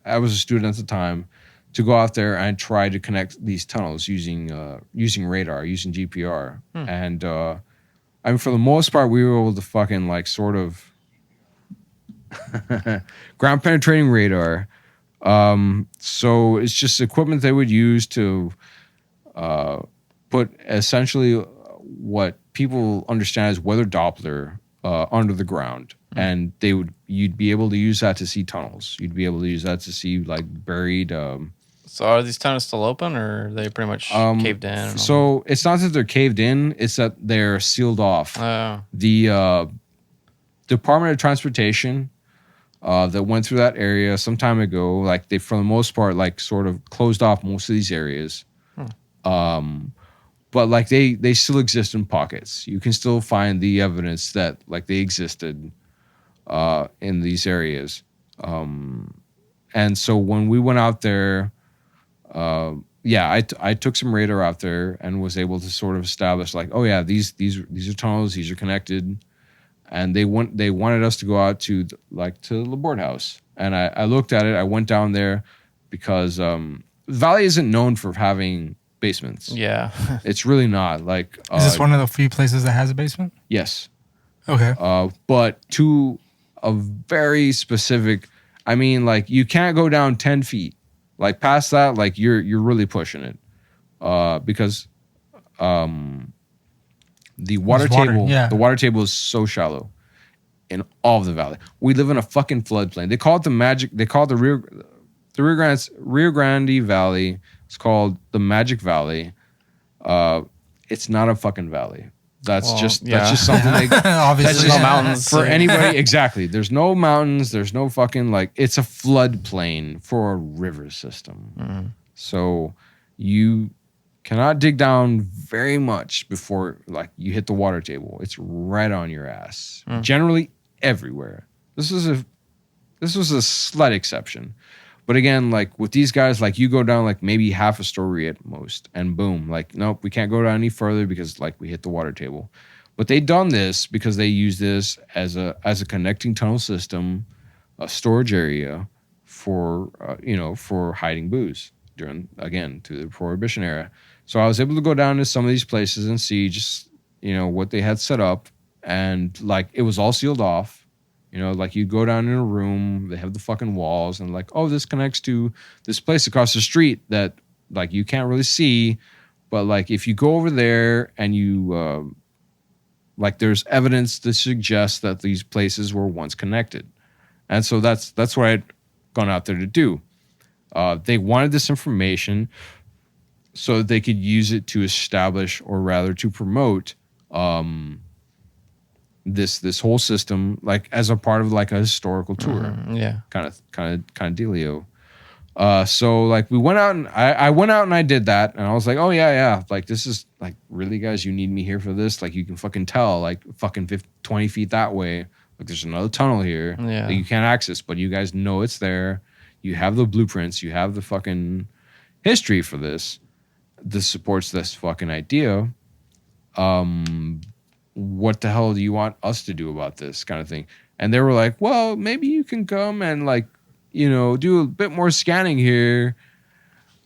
I was a student at the time, to go out there and try to connect these tunnels using radar, using GPR. And I mean, for the most part, we were able to fucking like sort of ground penetrating radar. So it's just equipment they would use to put essentially what people understand as weather Doppler under the ground. And you'd be able to use that to see tunnels. You'd be able to use that to see like buried. So are these tunnels still open, or are they pretty much caved in? So it's not that they're caved in; it's that they're sealed off. Oh. The Department of Transportation that went through that area some time ago, like they, for the most part, like sort of closed off most of these areas. But like they still exist in pockets. You can still find the evidence that like they existed in these areas. And so when we went out there, I took some radar out there and was able to sort of establish like, oh yeah, these are tunnels, these are connected. And they wanted us to go out to the board house. And I looked at it. I went down there because the Valley isn't known for having basements. Yeah. It's really not. Like, Is this one of the few places that has a basement? Yes. Okay. But to a very specific, I mean, like you can't go down 10 feet. Like past that, like you're really pushing it. Because the water table is so shallow in all of the valley. We live in a fucking floodplain. They call it the Rio Grande Valley. It's called the Magic Valley. It's not a fucking valley. That's just something they Obviously. There's no mountains for anybody. Exactly. There's no mountains. There's no fucking like. It's a floodplain for a river system. So you cannot dig down very much before like you hit the water table. It's right on your ass. Generally everywhere. This was a slight exception. But again, like with these guys, like you go down like maybe half a story at most, and boom, like nope, we can't go down any further because like we hit the water table. But they done this because they use this as a connecting tunnel system, a storage area for for hiding booze during through the Prohibition era. So I was able to go down to some of these places and see just what they had set up, and like it was all sealed off. Like you go down in a room, they have the fucking walls, and like, oh, this connects to this place across the street that like you can't really see, but like if you go over there and you like there's evidence to suggest that these places were once connected. And so that's what I'd gone out there to do. They wanted this information so that they could use it to establish, or rather to promote this whole system, like as a part of like a historical tour. Kind of dealio. So like we went out and I went out and I did that, and I was like, oh yeah, like this is like, really guys, you need me here for this? Like you can fucking tell like fucking 20 feet that way, like there's another tunnel here that you can't access, but you guys know it's there. You have the blueprints, you have the fucking history for this. This supports this fucking idea. What the hell do you want us to do about this kind of thing? And they were like, well, maybe you can come and like do a bit more scanning here.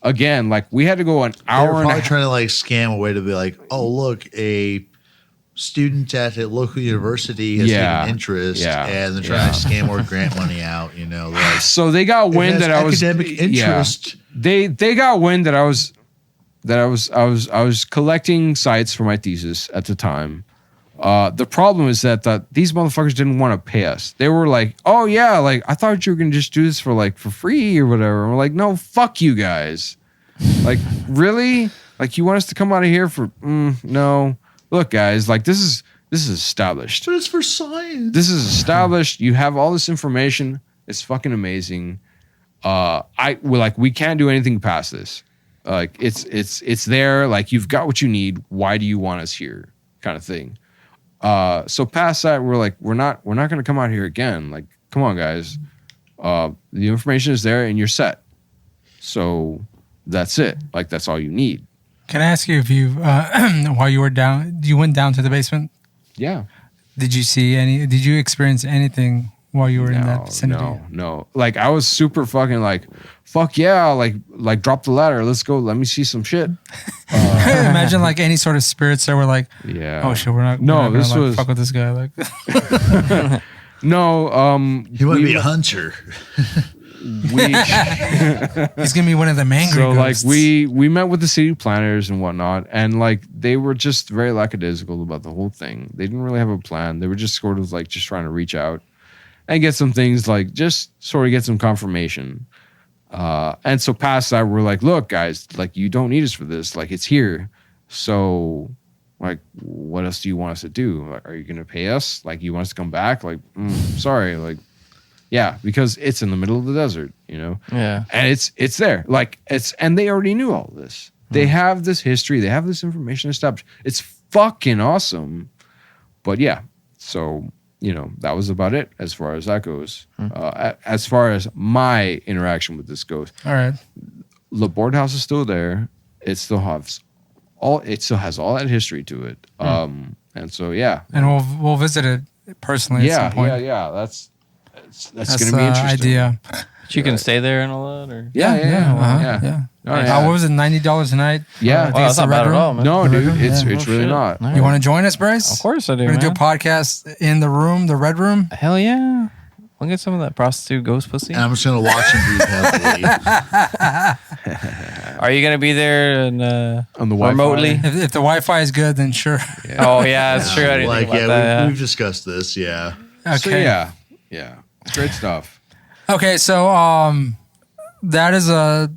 Again, like we had to go an They hour were and a probably half. trying to like scam a way to be like, oh, look, a student at a local university has taken interest, and they're trying to scam more grant money out. Like, So they got wind that I was academic interest. They got wind that I was collecting sites for my thesis at the time. The problem is that these motherfuckers didn't want to pay us. They were like, "Oh yeah, like I thought you were gonna just do this for free or whatever." And we're like, "No, fuck you guys. Like really? Like you want us to come out of here for no? Look, guys, like this is established. But it's for science. This is established. You have all this information. It's fucking amazing. We can't do anything past this. Like it's there. Like you've got what you need. Why do you want us here? Kind of thing." So past that, we're like, we're not going to come out here again. Like, come on, guys. The information is there and you're set. So that's it. Like, that's all you need. Can I ask you if you, while you were down, you went down to the basement? Yeah. Did you experience anything while you were in that vicinity? No. Like, I was super fucking like, fuck yeah. Like drop the ladder. Let's go. Let me see some shit. Imagine like any sort of spirits that were like, Yeah. oh shit, we're not this gonna, was fuck with this guy. Like, no. You want to be a hunter. he's gonna be one of the angry So ghosts. like we met with the city planners and whatnot, and like they were just very lackadaisical about the whole thing. They didn't really have a plan. They were just sort of like just trying to reach out and get some things, like just sort of get some confirmation. And so past that, we're like, look, guys, like you don't need us for this. Like it's here. So like, what else do you want us to do? Like, are you going to pay us? Like you want us to come back? Like, sorry. Like, yeah, because it's in the middle of the desert, Yeah. and it's there. Like and they already knew all this. They have this history. They have this information established. It's fucking awesome. But yeah, so that was about it as far as that goes. As far as my interaction with this goes, all right, the board house is still there. It still has all that history to it. And so yeah, and we'll visit it personally at some point. Yeah. That's That's gonna be interesting. idea. But you can stay there and all that, or Yeah. Oh, yeah. What was it? $90 a night? Yeah. I think Wow, it's that's the not Red bad at all, Room. man. No, The Red dude, Room? it's Yeah. it's really shit. not. Nice. You want to join us, Bryce? Of course I do. We're gonna do a Man. podcast in the room, the Red Room. Hell yeah. We'll get some of that prostitute ghost pussy. And I'm just going to watch him breathe heavily. Are you gonna be there and On the Wi-Fi. remotely? If the Wi-Fi is good, then sure. Oh yeah, that's true. I didn't think about that. we've discussed this, yeah. Okay. So yeah, it's great stuff. Okay, so that is a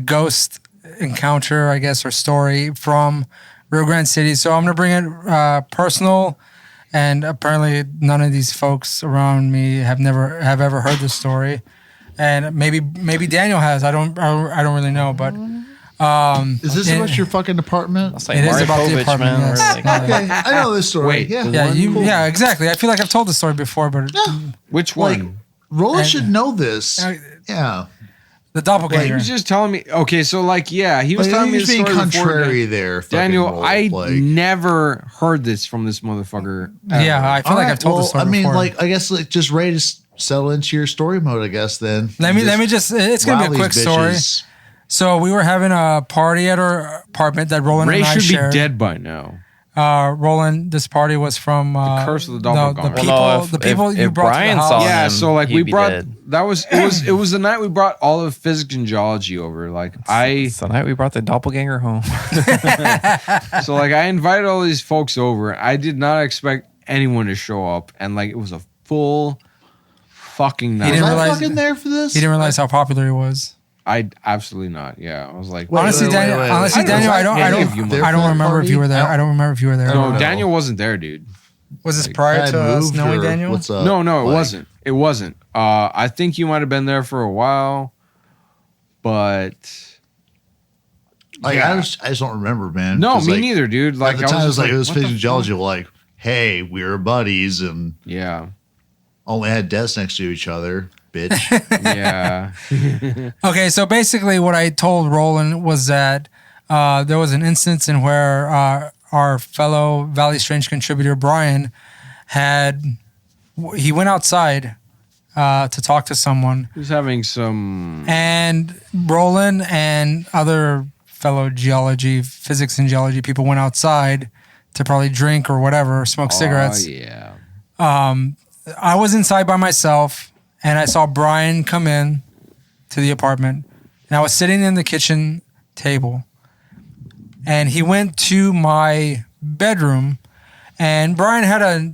ghost encounter, I guess, or story from Rio Grande City. So I'm gonna bring it personal, and apparently none of these folks around me have ever heard this story, and maybe Daniel has. I don't really know, but Is this about your fucking apartment? It's like It is Mario about the Povich, apartment, man. yes. We're like, Okay, I know this story. Wait, yeah. yeah, exactly. I feel like I've told the story before, but Which Like, one? Roland should know this. Yeah. the doppelganger. He was just telling me. Okay, so he was Like, telling me he's the being story contrary before. there. fucking Daniel, Roland, I like- never heard this from this motherfucker. ever. Yeah, I feel All like right, I've told the story I mean, before. I guess just ready to settle into your story mode, I guess, then. let me just. It's gonna be a quick story. So we were having a party at our apartment that Roland Ray and I should shared. be dead by now. Roland, this party was from Curse of the no, Doppelganger. people, Well, the people if you brought Brian to the saw house. Yeah, him, so he'd we be brought dead. it was the night we brought all of physics and geology over. It's the night we brought the doppelganger home. So I invited all these folks over. I did not expect anyone to show up, and it was a full fucking night. He didn't Was I realize- fucking there for this? He didn't realize how popular he was. I absolutely not. Yeah, I was like, Honestly, Daniel. wait. Honestly, I Daniel. I don't remember if you were there. I don't remember if you were there. no, know. Daniel wasn't there, dude. Was this prior Had to us moved knowing or Daniel? What's up? No, it wasn't. It wasn't. I think you might have been there for a while, but I just don't remember, man. no, 'Cause, me neither, dude. At the time, it was just it was what the physics and geology. fuck? Like, hey, we were buddies and Yeah, only had desks next to each other, bitch. yeah. Okay, so basically, what I told Roland was that there was an instance in where our fellow Valley Strange contributor Brian he went outside to talk to someone. Who's having some... And Roland and other fellow physics and geology people went outside to probably drink or whatever, smoke cigarettes. Yeah. I was inside by myself, and I saw Brian come in to the apartment, and I was sitting in the kitchen table, and he went to my bedroom, and Brian had a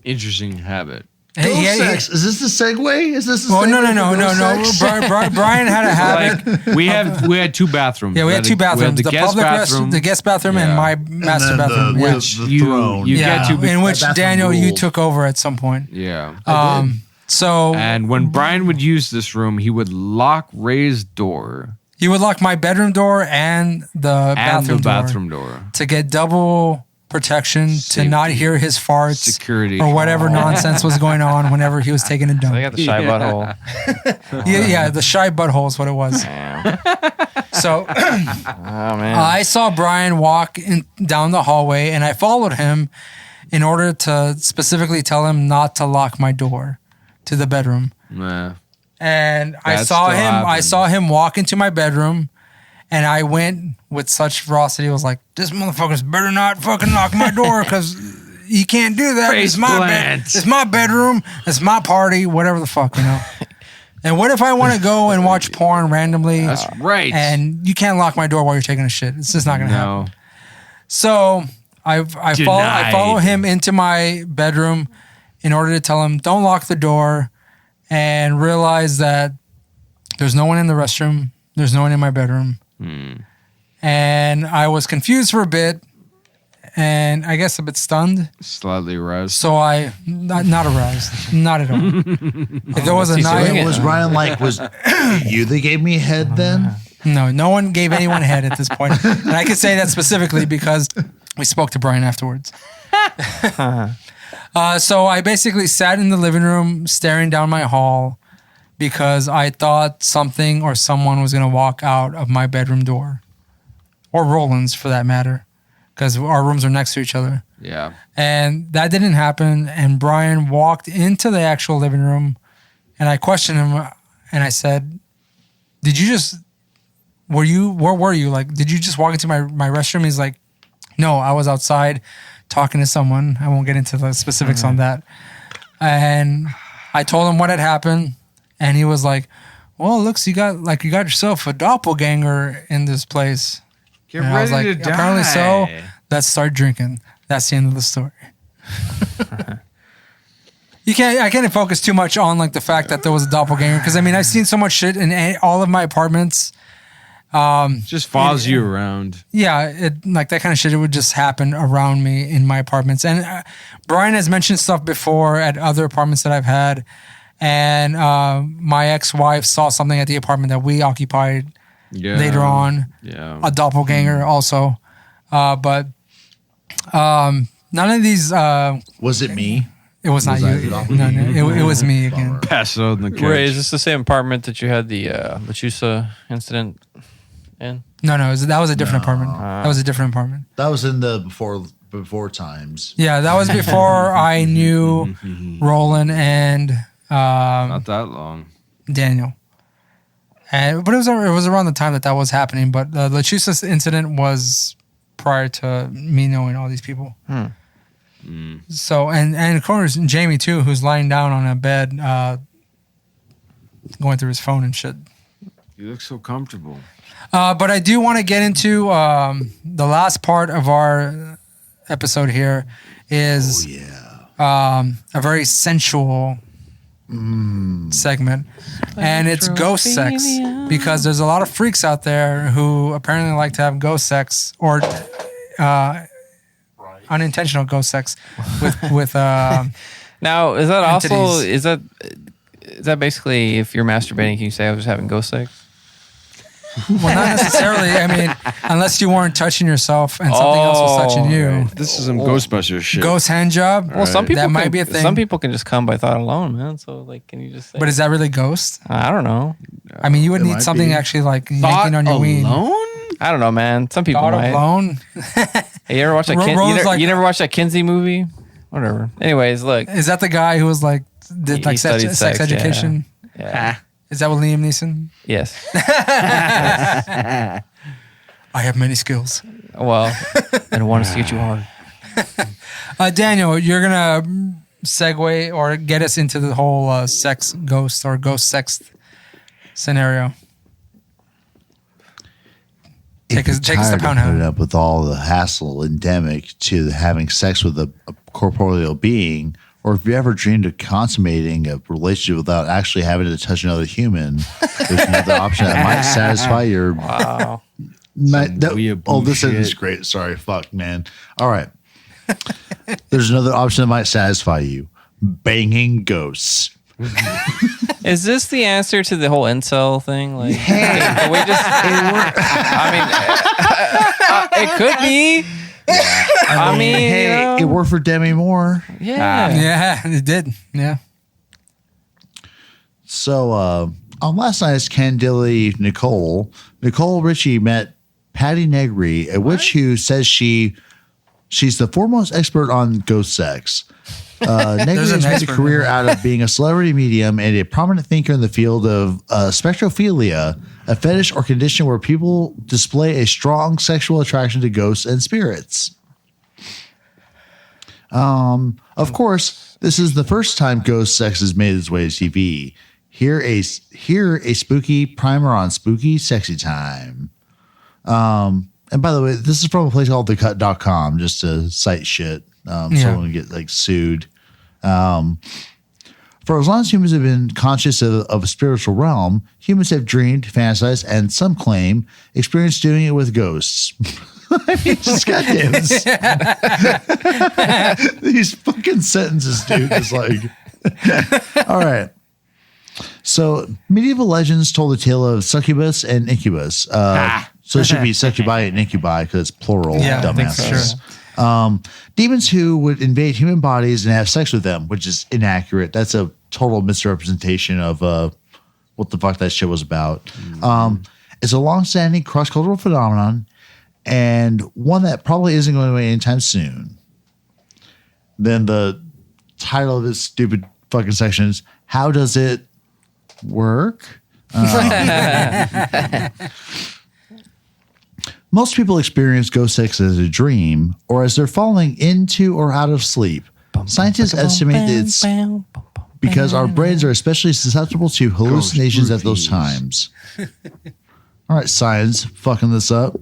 Interesting habit. Ghost sex. Is this the segue? Is this the segue? No. Brian had a habit. We had two bathrooms. Yeah, we had two bathrooms. The public restroom, the guest bathroom, and my master bathroom. The throne. You get to in which Daniel, ruled. you took over at some point. Yeah. So and when Brian would use this room, he would lock Ray's door. He would lock my bedroom door and the bathroom door to get double protection, to not hear his farts, security, or whatever nonsense was going on whenever he was taking a dump. They got the shy butthole. Yeah, the shy butthole is what it was. So I saw Brian walk down the hallway, and I followed him in order to specifically tell him not to lock my door to the bedroom. Nah. And I saw him walk into my bedroom, and I went with such ferocity. I was like, this motherfucker's better not fucking lock my door, because he can't do that. It's my bed. It's my bedroom. It's my party. Whatever the fuck, you know. And what if I want to go and watch porn randomly? That's right. And you can't lock my door while you're taking a shit. It's just not going to happen. So I follow him into my bedroom in order to tell him, don't lock the door, and realize that there's no one in the restroom. There's no one in my bedroom. And I was confused for a bit, and I guess a bit stunned. Slightly aroused. So not aroused. Not at all. If there was a night... Was Brian like, was you that gave me head then? No one gave anyone head at this point. And I can say that specifically because we spoke to Brian afterwards. So I basically sat in the living room staring down my hall because I thought something or someone was going to walk out of my bedroom door. Or Roland's, for that matter, because our rooms are next to each other. Yeah. And that didn't happen, and Brian walked into the actual living room, and I questioned him, and I said, where were you? Like, did you just walk into my restroom? He's like, no, I was outside talking to someone. I won't get into the specifics on that. And I told him what had happened, and he was like, well, it looks you got yourself a doppelganger in this place. Get and ready I was like, to die. Apparently so. Let's start drinking. That's the end of the story. I can't focus too much on like the fact that there was a doppelganger, because I mean, I've seen so much shit in all of my apartments. Just follows you around. Yeah, like that kind of shit, it would just happen around me in my apartments. And Brian has mentioned stuff before at other apartments that I've had, and my ex-wife saw something at the apartment that we occupied later on. Yeah, a doppelganger also, but none of these. Was it me? It was not you. No, it was me again. Pass out in the couch. Ray, is this the same apartment that you had the Lechusa incident in? No, that was a different apartment. That was a different apartment. That was in the before times. Yeah, that was before I knew Roland and not that long. Daniel. But it was around the time that was happening. But the Lechusa incident was prior to me knowing all these people. So and of course Jamie too, who's lying down on a bed, going through his phone and shit. You look so comfortable. But I do want to get into the last part of our episode here is a very sensual segment, and it's ghost sex, because there's a lot of freaks out there who apparently like to have ghost sex or unintentional ghost sex with now is that entities. also is that basically, if you're masturbating, can you say I was having ghost sex? Well, not necessarily. I mean, unless you weren't touching yourself and something else was touching you. This is some Ghostbusters shit. Ghost hand job. Well, some people that might be a thing. Some people can just come by thought alone, man. So like, can you just say? But is that really ghost? I don't know. I mean, you would It need might something be. actually like Thought yanking on your ween. alone? I don't know, man. Some people Thought might. alone. Hey, you ever watch that? Rose You like- never watched that Kinsey movie? Whatever. Anyways, look. Is that the guy who was like did like He studied sex sex, yeah. education. Yeah. Is that what Liam Neeson? Yes. I have many skills. Well, I don't want to see it too hard. Daniel, you're gonna segue or get us into the whole sex ghost or ghost sex scenario. Take us to pound putting hound. up with all the hassle endemic to having sex with a corporeal being, or if you ever dreamed of consummating a relationship without actually having to touch another human, there's another option that might satisfy your. Wow. weird This bullshit. is great. Sorry, fuck, man. All right. There's another option that might satisfy you: banging ghosts. Is this the answer to the whole incel thing? Like, can we just? I mean, it could be. I mean, Hey, you know, it worked for Demi Moore. yeah. Yeah, it did. Yeah. So on last night's Candilly Nicole Richie met Patty Negri, a witch who says she's the foremost expert on ghost sex. Negri There's an has made a expert career in out of being a celebrity medium and a prominent thinker in the field of spectrophilia, a fetish or condition where people display a strong sexual attraction to ghosts and spirits. Of course, this is the first time ghost sex has made its way to TV. Here a spooky primer on spooky sexy time. And by the way, this is from a place called thecut.com, just to cite shit. So we don't get like sued. For as long as humans have been conscious of a spiritual realm, humans have dreamed, fantasized, and some claim experienced doing it with ghosts. I mean, just goddamn. These fucking sentences, dude, is like. All right. So medieval legends told the tale of succubus and incubus. So it should be succubi and incubi because it's plural. Yeah, I think dumbasses. so, Demons who would invade human bodies and have sex with them, which is inaccurate. That's a total misrepresentation of what the fuck that shit was about. It's a long-standing cross-cultural phenomenon and one that probably isn't going away anytime soon. Then the title of this stupid fucking section is, How Does It Work? Most people experience ghost sex as a dream or as they're falling into or out of sleep. Scientists estimate that it's because our brains are especially susceptible to hallucinations at those times. All right, science, fucking this up.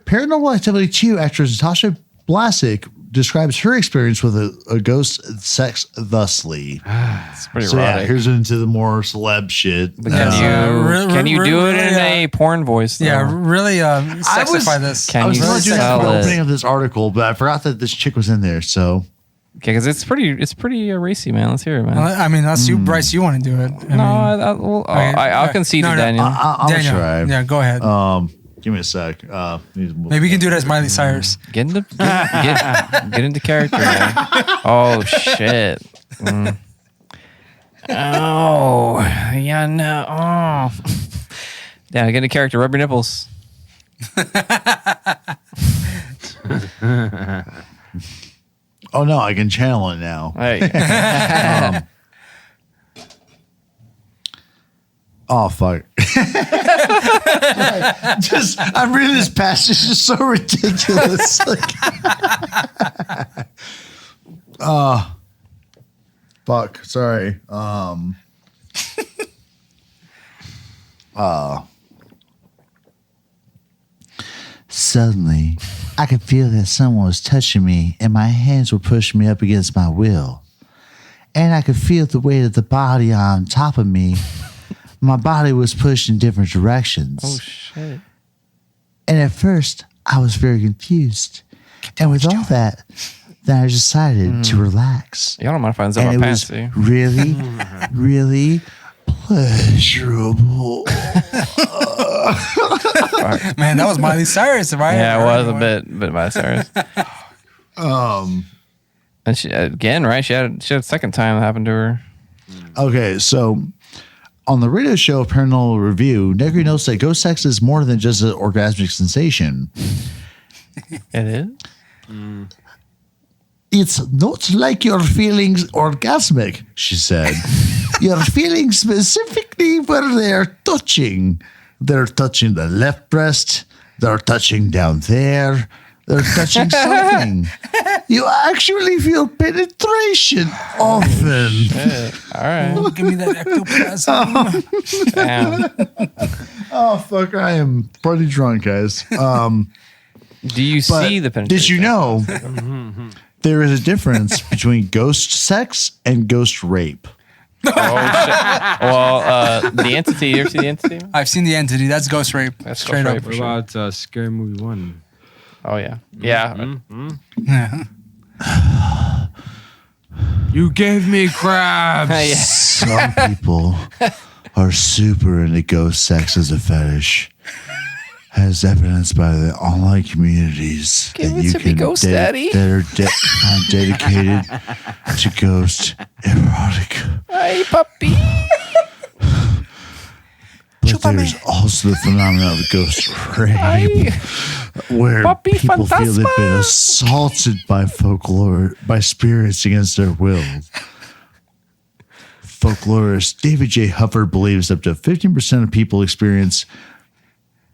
Paranormal Activity 2 actress Natasha Blasick describes her experience with a ghost sex thusly. It's pretty So yeah, erotic. here's into the more celeb shit. Can you do it in a porn voice? Though? Yeah, really sexify this. Can I was you going to do that sell for the it? opening of this article, but I forgot that this chick was in there. So Okay, because it's pretty racy, man. Let's hear it, man. I mean, unless you, Bryce, you want to do it. I'll concede to Daniel. I'll Daniel, try. yeah, go ahead. Give me a sec. Maybe you can do it as Miley Cyrus. Get into character, man. Oh shit. Oh yeah, no. Oh. Yeah, get into character. Rub your nipples. Oh no, I can channel it now. Hey. Oh fuck! I'm reading this passage. It's just so ridiculous. Fuck. Sorry. Suddenly, I could feel that someone was touching me, and my hands were pushing me up against my will. And I could feel the weight of the body on top of me. My body was pushed in different directions. Oh shit. And at first, I was very confused. And with all that, then I decided to relax. Y'all don't mind if I unzip And my it pants, was do you? really, really pleasurable. Man, that was Miley Cyrus, right? Yeah, it was a bit Miley Cyrus. And she again, right? She had a second time that happened to her. Okay, so on the radio show Paranormal Review, Negri notes that ghost sex is more than just an orgasmic sensation. It is. It's not like you're feeling orgasmic, she said. You're feeling specifically where they're touching. They're touching the left breast. They're touching down there. They're touching something. You actually feel penetration often. Shit. All right. Oh, give me that ectoplasm. Damn. Oh, fuck. I am pretty drunk, guys. Do you But see the penetration? did you know there is a difference between ghost sex and ghost rape? Oh shit. Well, the entity. You ever see the entity? I've seen the entity. That's ghost rape. That's Straight ghost up. rape. What about Scary Movie 1? Oh yeah. Yeah. Yeah. You gave me crabs. Yeah. Some people are super into ghost sex as a fetish, as evidenced by the online communities Give that it you to me, can Ghost Daddy. that are dedicated to ghost erotica. Hey, puppy. But there's also the phenomenon of ghost rape, Hey. where Puppy people feel they've been phantasma. assaulted by spirits against their will. Folklorist David J. Hufford believes up to 15% of people experience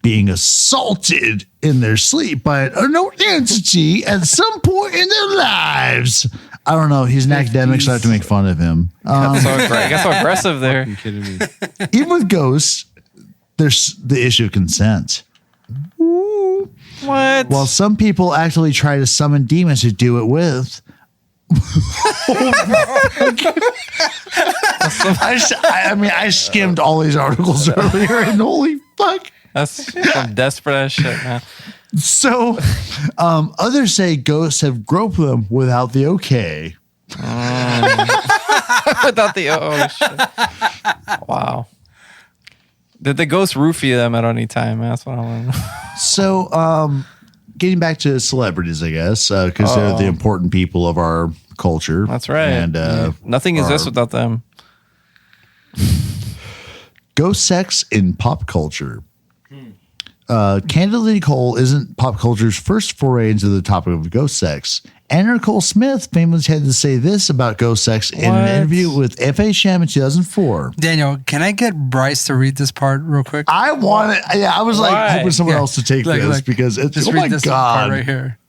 being assaulted in their sleep by an unknown entity at some point in their lives. I don't know. He's an academic, so I have to make fun of him. Got so aggressive there. You kidding me? Even with ghosts, there's the issue of consent. What? While some people actually try to summon demons to do it with. I skimmed all these articles earlier, and holy fuck. That's some desperate ass shit, man. So, others say ghosts have groped them without the okay. Without the shit. Wow. Did the ghost roofie them at any time? That's what I want to know. So, getting back to celebrities, I guess, because they're the important people of our culture. That's right. And nothing exists without them. ghost sex in pop culture. Candidly Nicole isn't pop culture's first foray into the topic of ghost sex. Anna Nicole Smith famously had to say this about ghost sex in an interview with FHM in 2004. Daniel, can I get Bryce to read this part real quick? I want it. Yeah, I was like Why? hoping someone Yeah. else to take this because it's Just oh read my this god. part right here.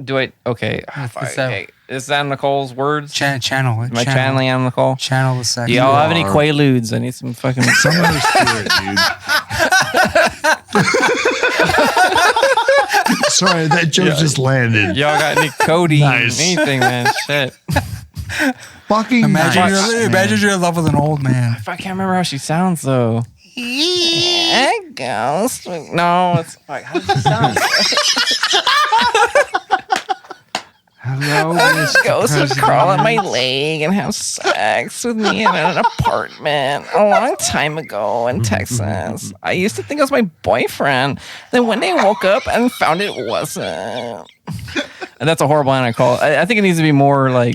Do I? Okay. Okay. Is that Nicole's words? Channel it. Am I channeling Anna Nicole? Channel the sex. Do y'all have any are. quaaludes? I need some fucking. Summon her spirit, dude. Sorry, that joke just landed. Y'all got any codeine? Nice. Anything, man? Shit. Fucking Imagine, nice, imagine you're in love with an old man. I can't remember how she sounds though. Ghost. No, it's like how does she sound? Hello, Mr. Ghost would President. crawl at my leg and have sex with me in an apartment a long time ago in Texas. I used to think it was my boyfriend. Then one day I woke up and found it wasn't. And that's a horrible Anna Nicole. I think it needs to be more like.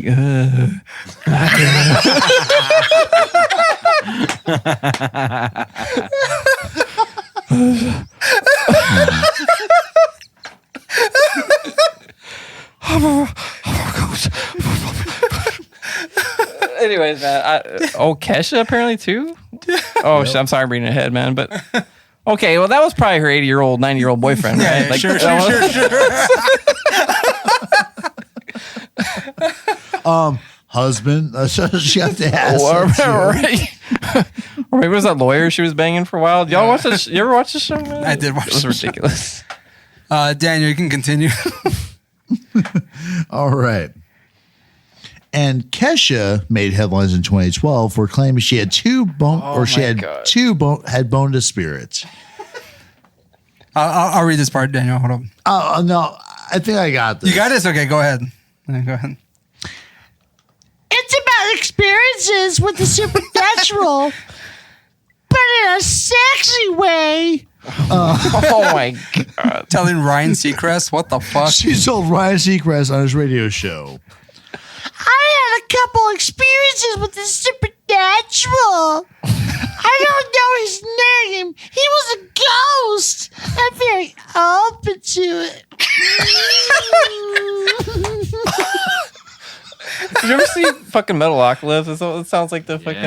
Anyways, man. Kesha apparently too. Oh, I'm sorry, I'm reading ahead, man. But okay, well, that was probably her 80-year-old, 90-year-old boyfriend, right? Yeah, sure. husband. She got the ass. Or maybe it was that lawyer she was banging for a while. Y'all watch this? You ever watch this show, man? I did watch It was the show. ridiculous. Daniel, you can continue. All right. And Kesha made headlines in 2012 for claiming she had had boned a spirit. I'll read this part, Daniel. Hold on. Oh no, I think I got this. You got this? Okay, go ahead. Yeah, go ahead. It's about experiences with the supernatural, but in a sexy way. Oh my god! Telling Ryan Seacrest, what the fuck? She told Ryan Seacrest on his radio show. I had a couple experiences with the supernatural. I don't know his name. He was a ghost. I'm very open to it. Did you ever see fucking Metalocalypse? It sounds like the fucking.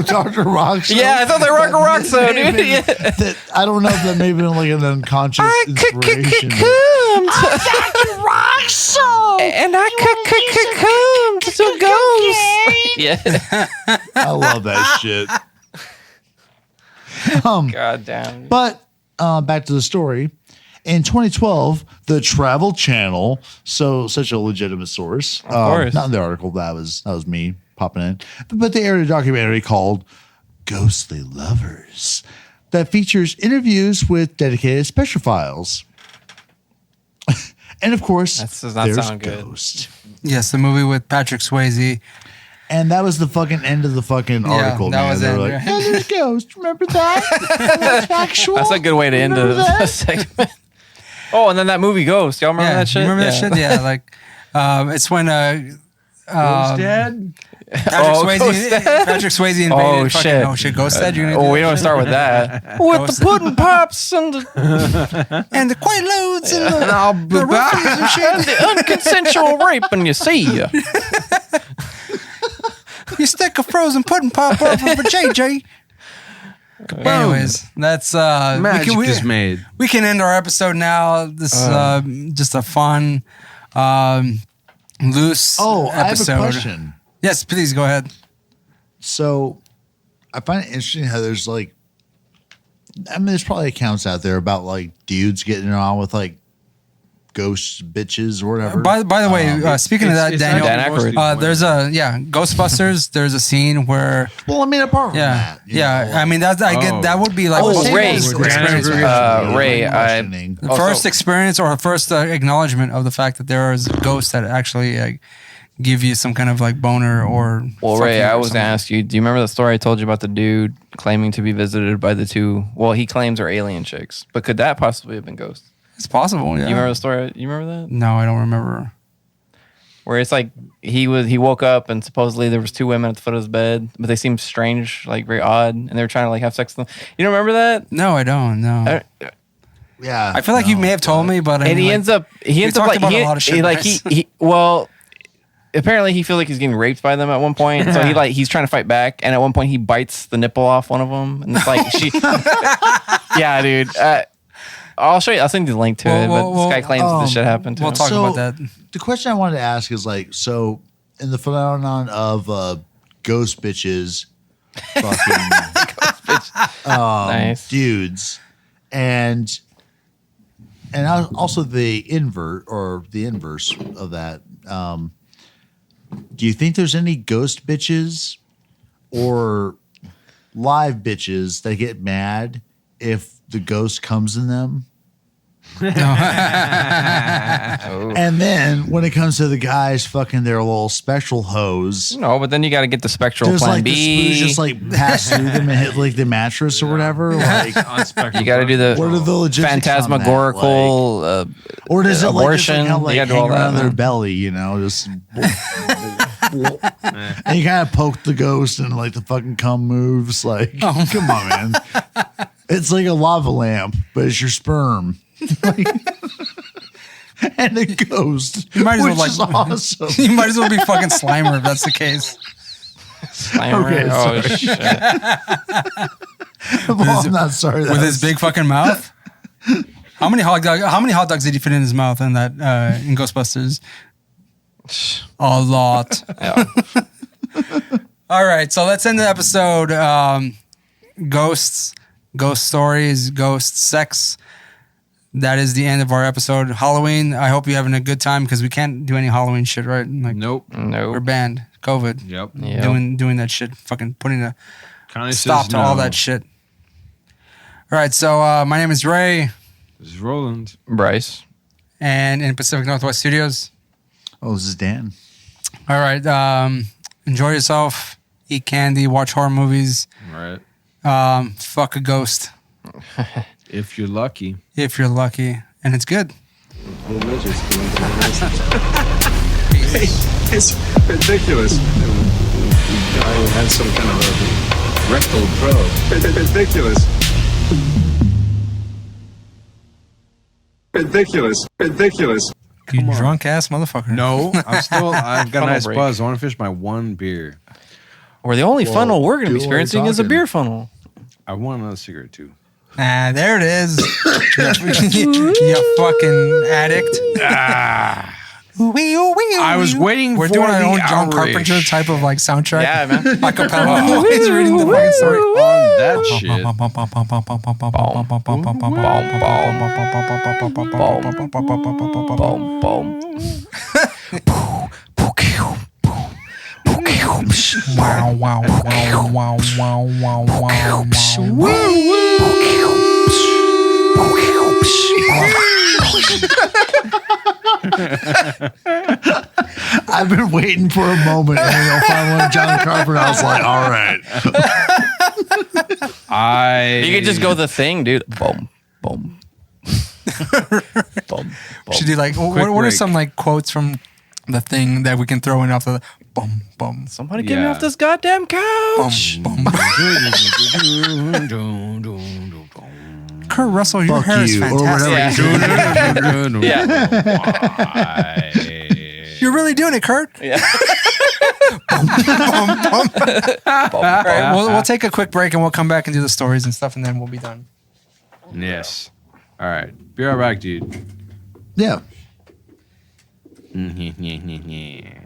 Dr. Rock. Yeah, I thought they were Rock So, dude. Yeah. I don't know if that may have been like an unconscious inspiration. Dr. Roxo! And I come to ghost. Yeah. I love that shit. God damn. But back to the story. In 2012, the Travel Channel, so such a legitimate source, Of course. not in the article, that was me popping in, but they aired a documentary called Ghostly Lovers that features interviews with dedicated spectrophiles. And of course, That does not there's sound good. Ghost. Yes, the movie with Patrick Swayze. And that was the fucking end of the fucking article, that man. was They were it, like, yeah. yeah, there's Ghost. Remember that? That's factual. That's a good way to end Remember the that? segment. Oh, and then that movie Ghost. Y'all remember that shit? You remember that shit? Yeah, like it's when Ghost Dad? Patrick Swayze invaded. Oh, fucking, shit. Oh shit, Ghost Dad. You're gonna Oh, do we that don't shit? start with that. With the pudding pops and the, And the Quaaludes and the I'll be back. and shit. and the unconsensual rape, and you see ya. You stick a frozen pudding pop over for JJ. Anyways, that's Magic we is can, made. we can end our episode now. This is just a fun, loose Oh, I have a episode. question. Yes, please go ahead. So I find it interesting how there's like, I mean, there's probably accounts out there about like dudes getting on with like ghost bitches or whatever. By the way, speaking of that, it's Daniel, Dan Aykroyd. there's Ghostbusters. There's a scene where well, I mean, apart from that, you know, I mean I get that would be like Oh, the Ray. first experience, Ray, questioning. the first experience or first acknowledgement of the fact that there is ghosts that actually give you some kind of like boner or. Well, fuck Ray, you I or was something. going to ask you, do you remember the story I told you about the dude claiming to be visited by the two, well, he claims are alien chicks, but could that possibly have been ghosts? It's possible. Yeah. You remember the story? You remember that? No, I don't remember. Where it's like he woke up and supposedly there was two women at the foot of his bed, but they seemed strange, like very odd, and they were trying to like have sex with them. You don't remember that? No, I don't. No. Yeah, I feel like you may have told me, but I And mean, he like, ends up talked like about a lot of shit, like Bryce. he well, apparently he feels like he's getting raped by them at one point, so he's trying to fight back, and at one point he bites the nipple off one of them, and it's like she, yeah, dude. I'll show you. I'll send you the link to it. But this guy claims this shit happened to We'll him. talk So- about that. The question I wanted to ask is like, so in the phenomenon of ghost bitches, fucking Nice. dudes, and also the inverse of that. Do you think there's any ghost bitches or live bitches that get mad if the ghost comes in them? And then when it comes to the guys fucking their little spectral hose, No, but then you got to get the spectral just plan like the B. spooge just like pass through them and hit like the mattress or whatever. Like, You got to do the what are the logistics on that? phantasmagorical. Or does it abortion. like, just, like, You how, gotta do all hang around that, their man. belly, you know, just and you kind of poke the ghost and like the fucking cum moves. Like, come on, man. It's like a lava lamp, but it's your sperm. Like, and a ghost, might as well, which is like- awesome. You might as well be fucking Slimer if that's the case. Okay, oh sorry. shit! Well, I'm not sorry. With his big fucking mouth. How many hot dogs did he fit in his mouth in that in Ghostbusters? A lot. Yeah. All right, so let's end the episode. Ghosts, ghost stories, ghost sex. That is the end of our episode. Halloween. I hope you're having a good time because we can't do any Halloween shit, right? Like Nope. we're No. banned. COVID. Yep. Yeah. Doing that shit. Fucking putting a Connie stop says to all no. that shit. All right, so my name is Ray, This is Roland. Bryce. and in Pacific Northwest Studios. Oh, this is Dan. All right, enjoy yourself, eat candy, watch horror movies, All right. fuck a ghost If you're lucky. if you're lucky, and it's good. It's ridiculous. I had some kind of a rectal probe. Ridiculous. Ridiculous. Ridiculous. You drunk ass motherfucker. No, I've got a Funnel nice break. buzz. I want to finish my one beer. Or the only funnel we're going to be do what we're experiencing is a talking. beer funnel. I want another cigarette too. Ah, there it is. you fucking addict. I was waiting We're for doing our the own John outrage. Carpenter type of like soundtrack. Yeah, man. Acapella. He's reading the fucking story. On that shit. Boom, boom. Wow, wow, wow, wow, wow, wow, wow. I've been waiting for a moment, and then I'll find one of John Carpenter. I was like, all right. You could just go the thing, dude. Boom, boom. Boom, Should do like what are break. some like quotes from the thing that we can throw in off the bum bum Somebody get me Yeah. off this goddamn bum couch. bum. Kurt Russell, your Fuck hair is you, or fantastic. whatever. Yeah. You're really doing it, Kurt. Yeah. All right, we'll take a quick break and we'll come back and do the stories and stuff, and then we'll be done. Yes. All right. Be right back, dude. Yeah. Yeah.